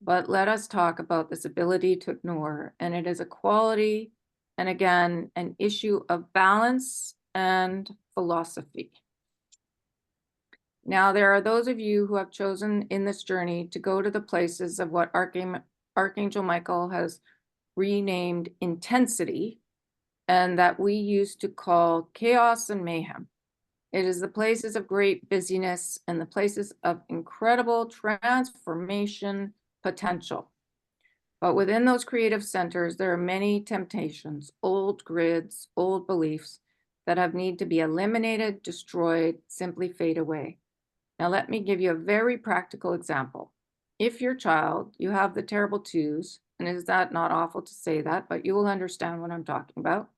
But let us talk about this ability to ignore. And it is a quality, and again, an issue of balance and philosophy. Now, there are those of you who have chosen in this journey to go to the places of what Archangel Michael has renamed intensity, and that we used to call chaos and mayhem. It is the places of great busyness and the places of incredible transformation potential. But within those creative centers, there are many temptations, old grids, old beliefs that have need to be eliminated, destroyed, simply fade away. Now, let me give you a very practical example. If your child, you have the terrible twos, and is that not awful to say that, but you will understand what I'm talking about.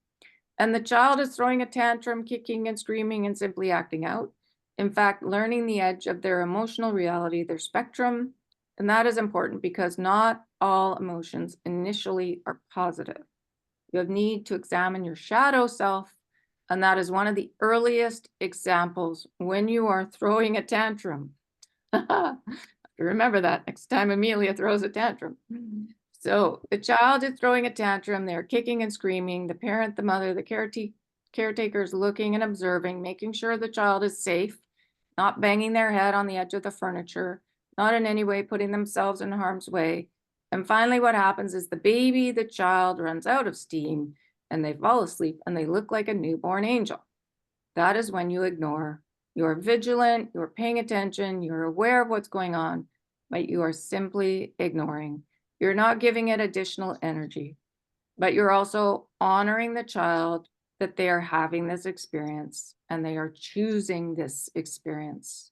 And the child is throwing a tantrum, kicking and screaming and simply acting out. In fact, learning the edge of their emotional reality, their spectrum. And that is important because not all emotions initially are positive. You have need to examine your shadow self. And that is one of the earliest examples when you are throwing a tantrum. Remember that next time Amelia throws a tantrum. So the child is throwing a tantrum. They're kicking and screaming. The parent, the mother, the caretaker is looking and observing, making sure the child is safe, not banging their head on the edge of the furniture, not in any way putting themselves in harm's way. And finally, what happens is the child runs out of steam and they fall asleep and they look like a newborn angel. That is when you ignore. You're vigilant, you're paying attention, you're aware of what's going on, but you are simply ignoring. You're not giving it additional energy, but you're also honoring the child that they are having this experience and they are choosing this experience.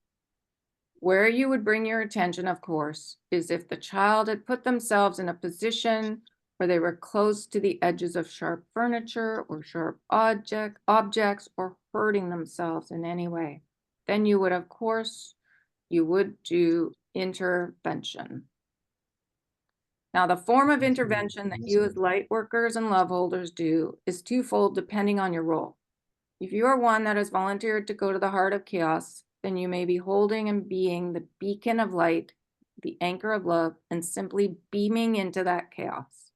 Where you would bring your attention, of course, is if the child had put themselves in a position where they were close to the edges of sharp furniture or sharp objects or hurting themselves in any way. Then you would, of course, you would do intervention. Now, the form of intervention that you as light workers and love holders do is twofold depending on your role. If you are one that has volunteered to go to the heart of chaos, then you may be holding and being the beacon of light, the anchor of love, and simply beaming into that chaos.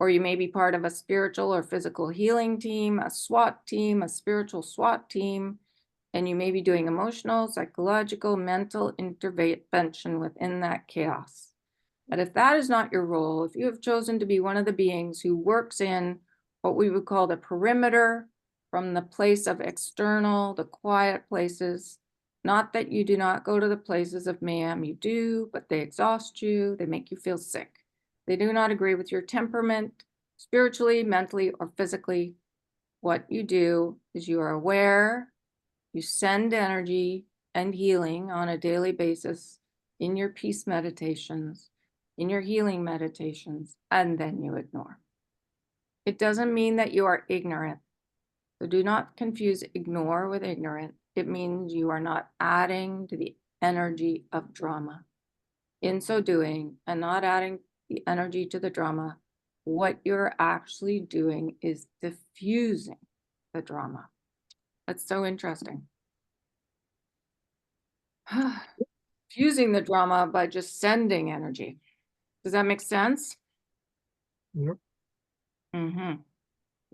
Or you may be part of a spiritual or physical healing team, a SWAT team, a spiritual SWAT team, and you may be doing emotional, psychological, mental intervention within that chaos. But if that is not your role, if you have chosen to be one of the beings who works in what we would call the perimeter, from the place of external, the quiet places, not that you do not go to the places of mayhem, you do, but they exhaust you, they make you feel sick. They do not agree with your temperament, spiritually, mentally, or physically. What you do is you are aware, you send energy and healing on a daily basis in your peace meditations, in your healing meditations, and then you ignore. It doesn't mean that you are ignorant. So do not confuse ignore with ignorant. It means you are not adding to the energy of drama. In so doing, and not adding the energy to the drama, what you're actually doing is diffusing the drama. That's so interesting. Fusing the drama by just sending energy. Does that make sense? Yep. Mm-hmm.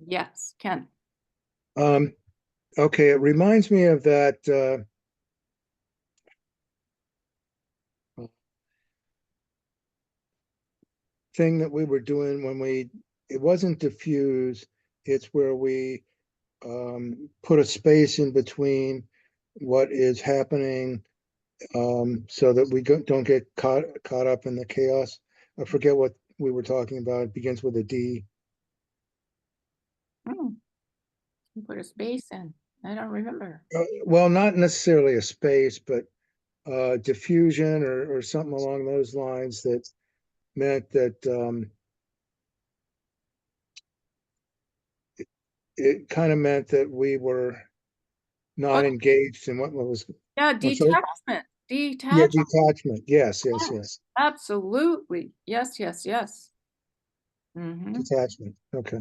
Yes, Ken. Okay, it reminds me of that thing that we were doing when it wasn't diffuse, it's where we put a space in between what is happening so that we don't get caught up in the chaos. I forget what we were talking about. It begins with a D. You put a space in. I don't remember. Well, not necessarily a space, but diffusion or something along those lines that meant that it kind of meant that we were not engaged in what was. Yeah, what's that? detachment. Yeah, Detachment. detachment. Yes. Absolutely. Yes. Detachment. Okay.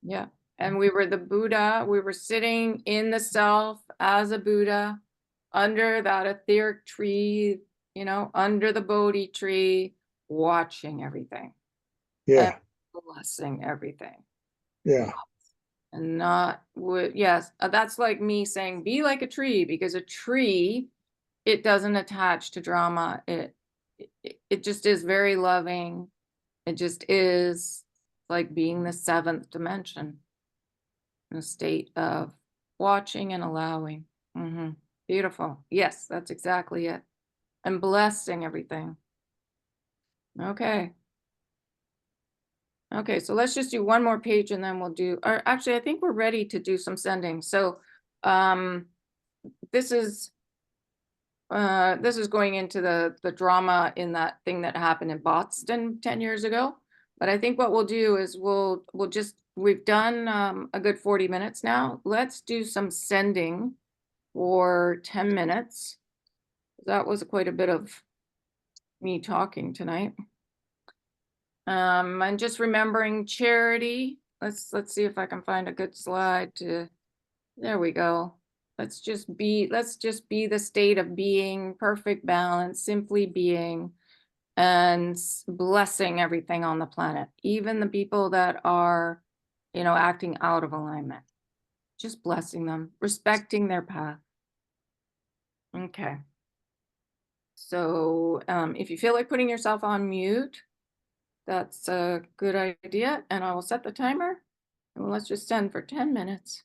Yeah. And we were the Buddha. We were sitting in the self as a Buddha under that etheric tree, under the Bodhi tree, watching everything and Yeah. blessing everything. Yeah. And not would, yes, that's like me saying, be like a tree, because a tree, it doesn't attach to drama. It just is very loving. It just is like being the seventh dimension, in a state of watching and allowing. Beautiful. Yes, that's exactly it. And blessing everything. Okay. Okay, so let's just do one more page and then we'll do, or actually, I think we're ready to do some sending. So this is going into the drama in that thing that happened in Boston 10 years ago. But I think what we'll do is we've done a good 40 minutes now. Let's do some sending for 10 minutes. That was quite a bit of me talking tonight. And just remembering charity. Let's see if I can find a good slide there we go. Let's just be the state of being, perfect balance, simply being, and blessing everything on the planet, even the people that are, acting out of alignment. Just blessing them, respecting their path. Okay. So if you feel like putting yourself on mute, that's a good idea. And I will set the timer. And let's just send for 10 minutes.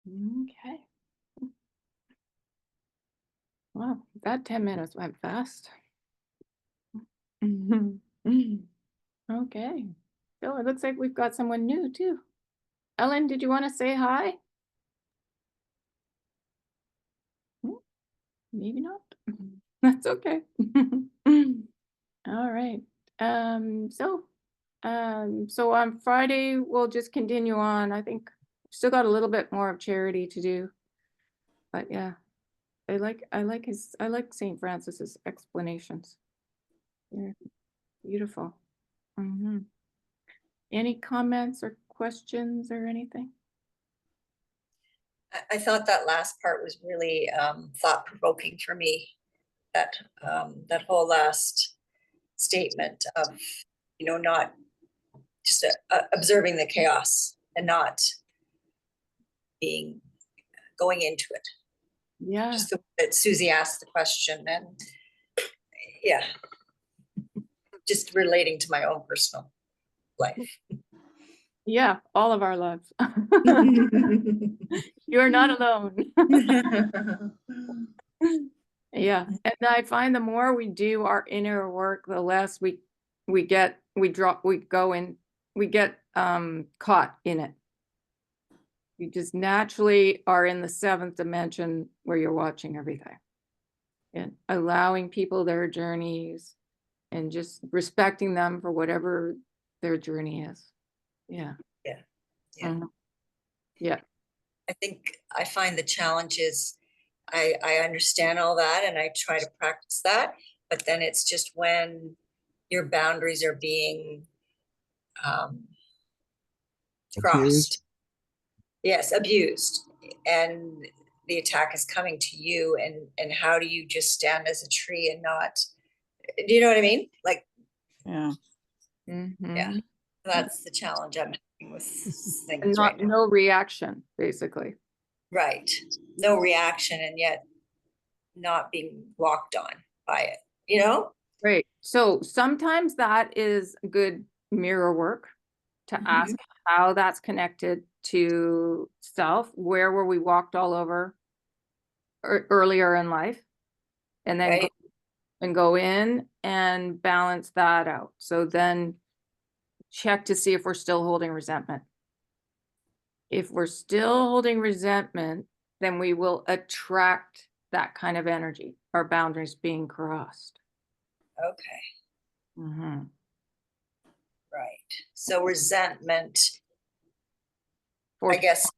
Okay. Wow, that 10 minutes went fast. Okay. Bill, it looks like we've got someone new too. Ellen, did you want to say hi? Maybe not. That's okay. All right. So on Friday, we'll just continue on. I think we've still got a little bit more of charity to do. But yeah, I like St. Francis's explanations. Yeah, beautiful. Any comments or questions or anything? I thought that last part was really thought provoking for me. That that whole last statement of, not just observing the chaos and not going into it. Yeah. Just the way that Susie asked the question, and yeah, just relating to my own personal life. Yeah, all of our lives. You're not alone. Yeah, and I find the more we do our inner work, the less we get caught in it. You just naturally are in the 7th dimension where you're watching everything and allowing people their journeys and just respecting them for whatever their journey is. Yeah. Yeah. Yeah. Yeah. I think I find the challenge is I understand all that and I try to practice that, but then it's just when your boundaries are being crossed. Abused. Yes, abused. And the attack is coming to you, and how do you just stand as a tree and not, do you know what I mean? Like, Yeah. yeah, that's the challenge I'm having with And things right now. no reaction, basically. Right. No reaction, and yet not being walked on by it, Right. So sometimes that is good mirror work to ask how that's connected to self. Where were we walked all over earlier in life? And then Right. go in and balance that out. So then check to see if we're still holding resentment. If we're still holding resentment, then we will attract that kind of energy, our boundaries being crossed. Okay. Right. So resentment, I guess,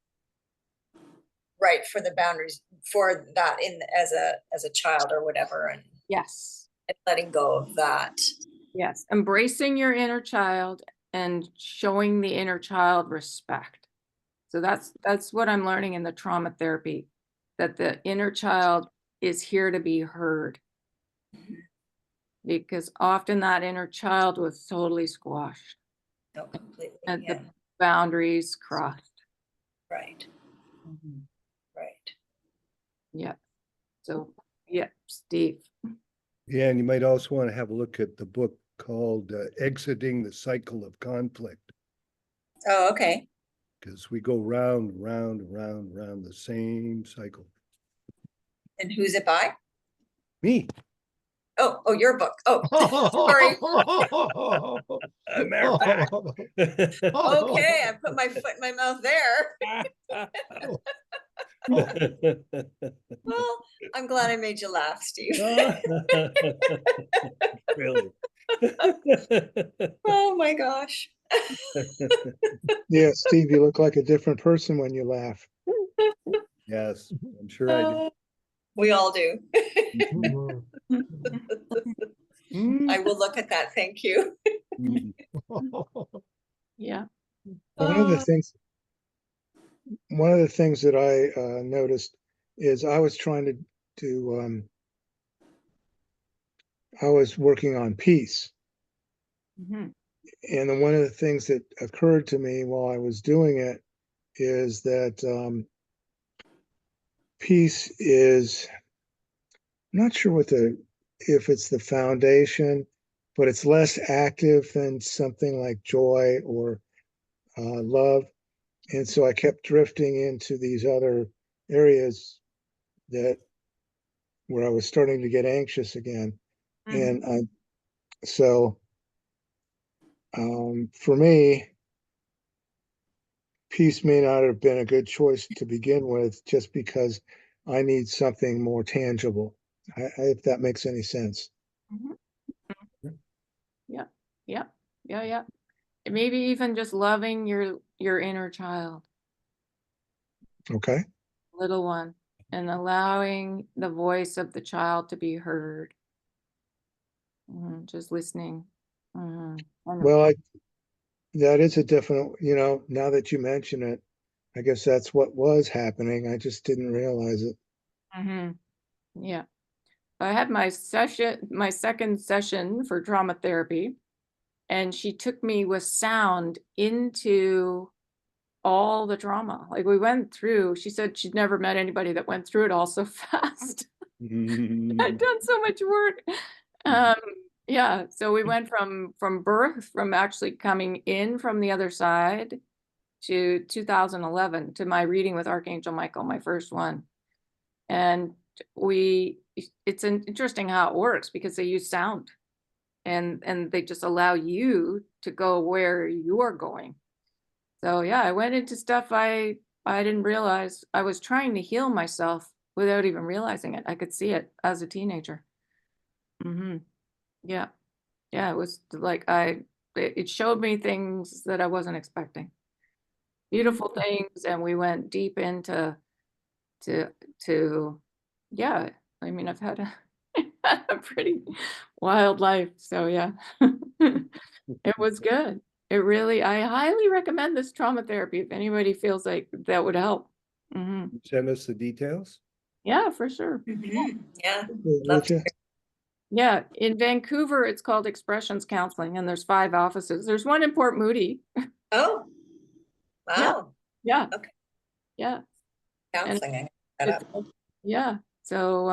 right, for the boundaries, for that as a child or whatever, and Yes. letting go of that. Yes. Embracing your inner child and showing the inner child respect. So that's what I'm learning in the trauma therapy, that the inner child is here to be heard. Because often that inner child was totally squashed. No, completely. And Yeah. the boundaries crossed. Right. Right. Yeah. So, yeah, Steve. Yeah, and you might also want to have a look at the book called Exiting the Cycle of Conflict, Oh, okay. because we go round, the same cycle. And who's it by? Me. Oh, your book. Oh, sorry. Okay, I put my foot in my mouth there. Well, I'm glad I made you laugh, Steve. Really? Oh my gosh. Yeah, Steve, you look like a different person when you laugh. Yes, I'm sure I do. We all do. Mm. I will look at that. Thank you. Mm. Yeah. One of the things that I noticed is I was trying to I was working on peace. Mhm. And then one of the things that occurred to me while I was doing it is that peace is, I'm not sure if it's the foundation, but it's less active than something like joy or love. And so I kept drifting into these other areas that where I was starting to get anxious again. And so for me, peace may not have been a good choice to begin with, just because I need something more tangible, if that makes any sense. Mhm. Yeah, yeah, yeah, yeah. And maybe even just loving your inner child, Okay. little one, and allowing the voice of the child to be heard. Just listening. Well, that is a definite, now that you mention it, I guess that's what was happening. I just didn't realize it. Yeah. I had my second session for trauma therapy, and she took me with sound into all the trauma. Like we went through, she said she'd never met anybody that went through it all so fast. I'd done so much work. Yeah, so we went from birth, from actually coming in from the other side, to 2011, to my reading with Archangel Michael, my first one. And it's interesting how it works, because they use sound, and they just allow you to go where you're going. So yeah, I went into stuff I didn't realize. I was trying to heal myself without even realizing it. I could see it as a teenager. Yeah. Yeah, it was like it showed me things that I wasn't expecting. Beautiful things, and we went deep into to to yeah. I mean, I've had a pretty wild life, so yeah. It was good. I highly recommend this trauma therapy if anybody feels like that would help. Send us the details. Yeah, for sure. Yeah, Would love to you? hear. Yeah, in Vancouver, it's called Expressions Counseling, and there's 5 offices. There's one in Port Moody. Oh, wow. Yeah, Okay. yeah, and Counseling. I can look it's, that up. yeah. So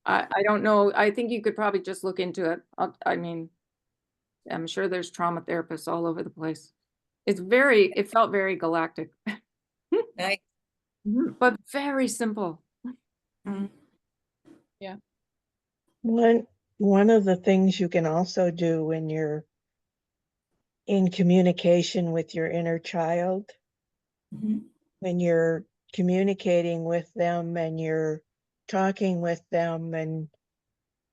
I don't know. I think you could probably just look into it. I mean, I'm sure there's trauma therapists all over the place. It felt very galactic, Nice. but very simple. Mhm. Yeah. One of the things you can also do when you're in communication with your inner child, when you're communicating with them and you're talking with them and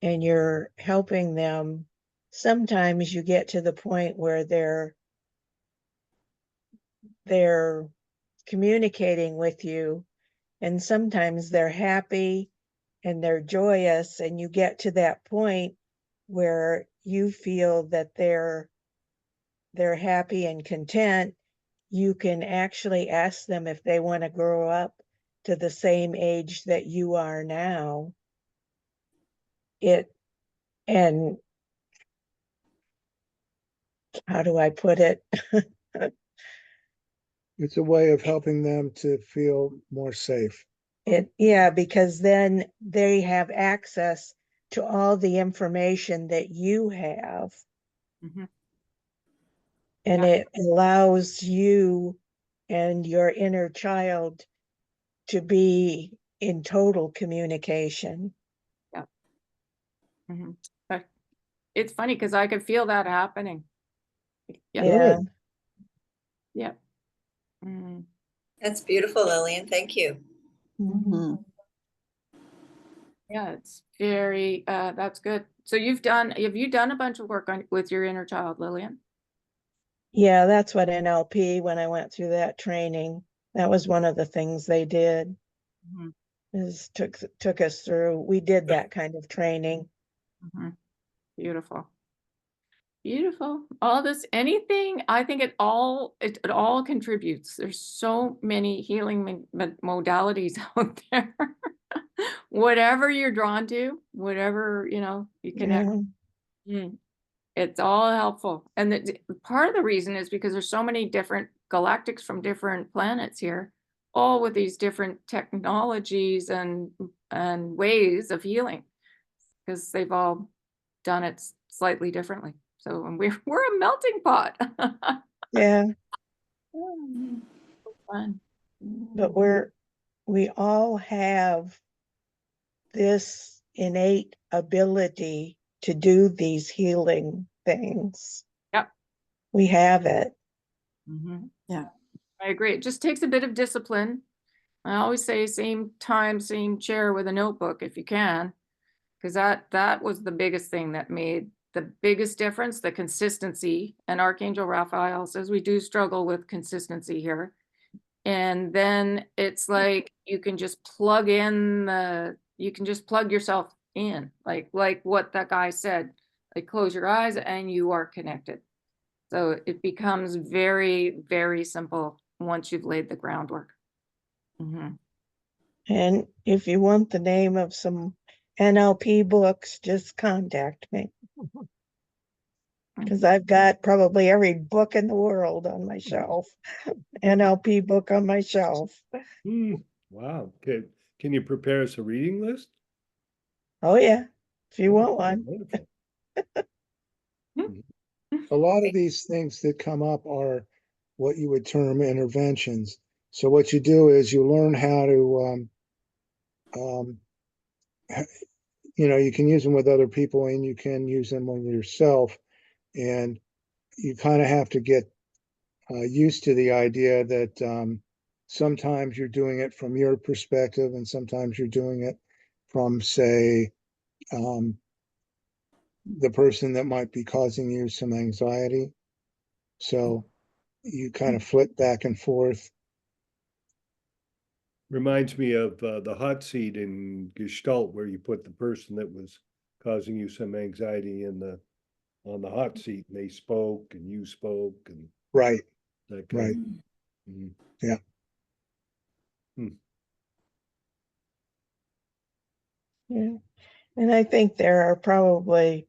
you're helping them, sometimes you get to the point where they're communicating with you, and sometimes they're happy and they're joyous, and you get to that point where you feel that they're happy and content. You can actually ask them if they want to grow up to the same age that you are now. And how do I put it? It's a way of helping them to feel more safe. Yeah, because then they have access to all the information that you have. Mhm. And Yeah. it allows you and your inner child to be in total communication. But it's funny because I could feel that happening. Yeah. Yeah. Yeah. Mm. That's beautiful, Lillian. Thank you. Mhm. Yeah, it's very that's good. So have you done a bunch of work with your inner child, Lillian? Yeah, that's what NLP, when I went through that training, that was one of the things they did, is took us through. We did that kind of training. Beautiful. Beautiful. All this, anything, I think it all contributes. There's so many healing modalities out there. Whatever you're drawn to, whatever, you connect. Mm. It's all helpful. And part of the reason is because there's so many different galactics from different planets here, all with these different technologies and ways of healing, because they've all done it slightly differently. So and we're a melting pot. Yeah. Fun. But we all have this innate ability to do these healing things. Yep. We have it. Yeah. I agree. It just takes a bit of discipline. I always say same time, same chair with a notebook if you can. Because that was the biggest thing that made the biggest difference, the consistency. And Archangel Raphael says we do struggle with consistency here. And then it's like you can just plug yourself in, like what that guy said, like close your eyes and you are connected. So it becomes very, very simple once you've laid the groundwork. Mhm. And if you want the name of some NLP books, just contact me. Because I've got probably every book in the world on my shelf. NLP book on my shelf. Wow. Okay. Can you prepare us a reading list? Oh yeah, if you want Oh, one. wonderful. A lot of these things that come up are what you would term interventions. So what you do is you learn how to, you can use them with other people and you can use them with yourself. And you kind of have to get used to the idea that sometimes you're doing it from your perspective and sometimes you're doing it from, say, the person that might be causing you some anxiety. So you kind of flip back and forth. Reminds me of the hot seat in Gestalt where you put the person that was causing you some anxiety on the hot seat and they spoke and you spoke and Right, that kind right. of. Mhm. Yeah. Yeah. And I think there are probably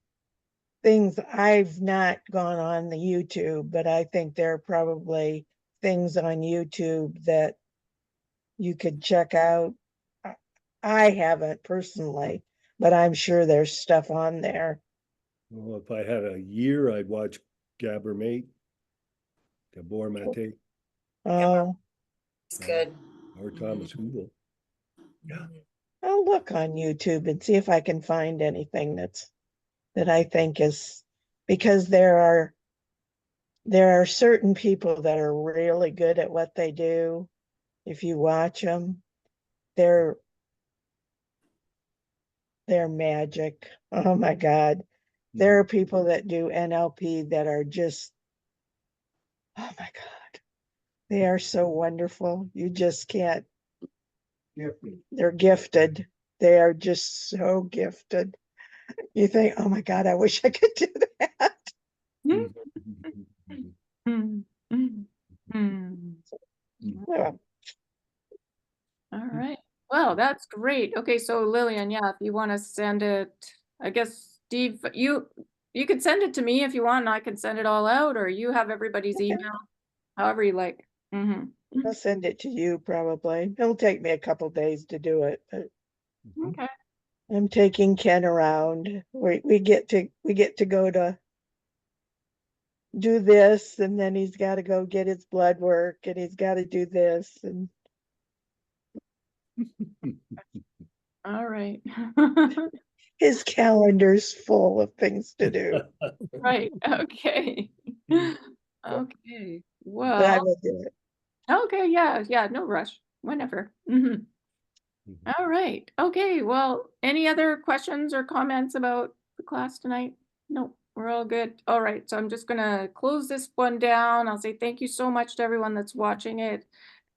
things I've not gone on the YouTube, but I think there are probably things on YouTube that you could check out. I haven't personally, but I'm sure there's stuff on there. Well, if I had a year, I'd watch Gabor Mate, Gabor Mate, Oh, It's good. or Thomas Hubel. Yeah. I'll look on YouTube and see if I can find anything that I think is, because there are certain people that are really good at what they do. If you watch them, they're magic. Oh my God. There are people that do NLP that are just, oh my God, they are so wonderful. You just can't, they're gifted. They are just so gifted. You think, oh my God, I wish I could do that. Mm, mm, mm. Yeah. All right. Well, that's great. Okay, so Lillian, yeah, if you want to send it, I guess, Steve, you could send it to me if you want, and I can send it all out, or you have everybody's Okay. email, however you like. I'll send it to you probably. It'll take me a couple days to do it, but Okay. I'm taking Ken around. We get to go to do this, and then he's got to go get his blood work, and he's got to do this, and All right. his calendar's full of things to do. Right. Okay. Okay. But I Well, will do it. okay. Yeah. No rush. Whenever. All right. Okay. Well, any other questions or comments about the class tonight? No, we're all good. All right. So I'm just going to close this one down. I'll say thank you so much to everyone that's watching it.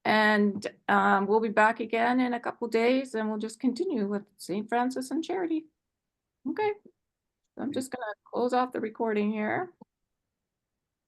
And we'll be back again in a couple days and we'll just continue with St. Francis and Charity. Okay. So I'm just going to close off the recording here.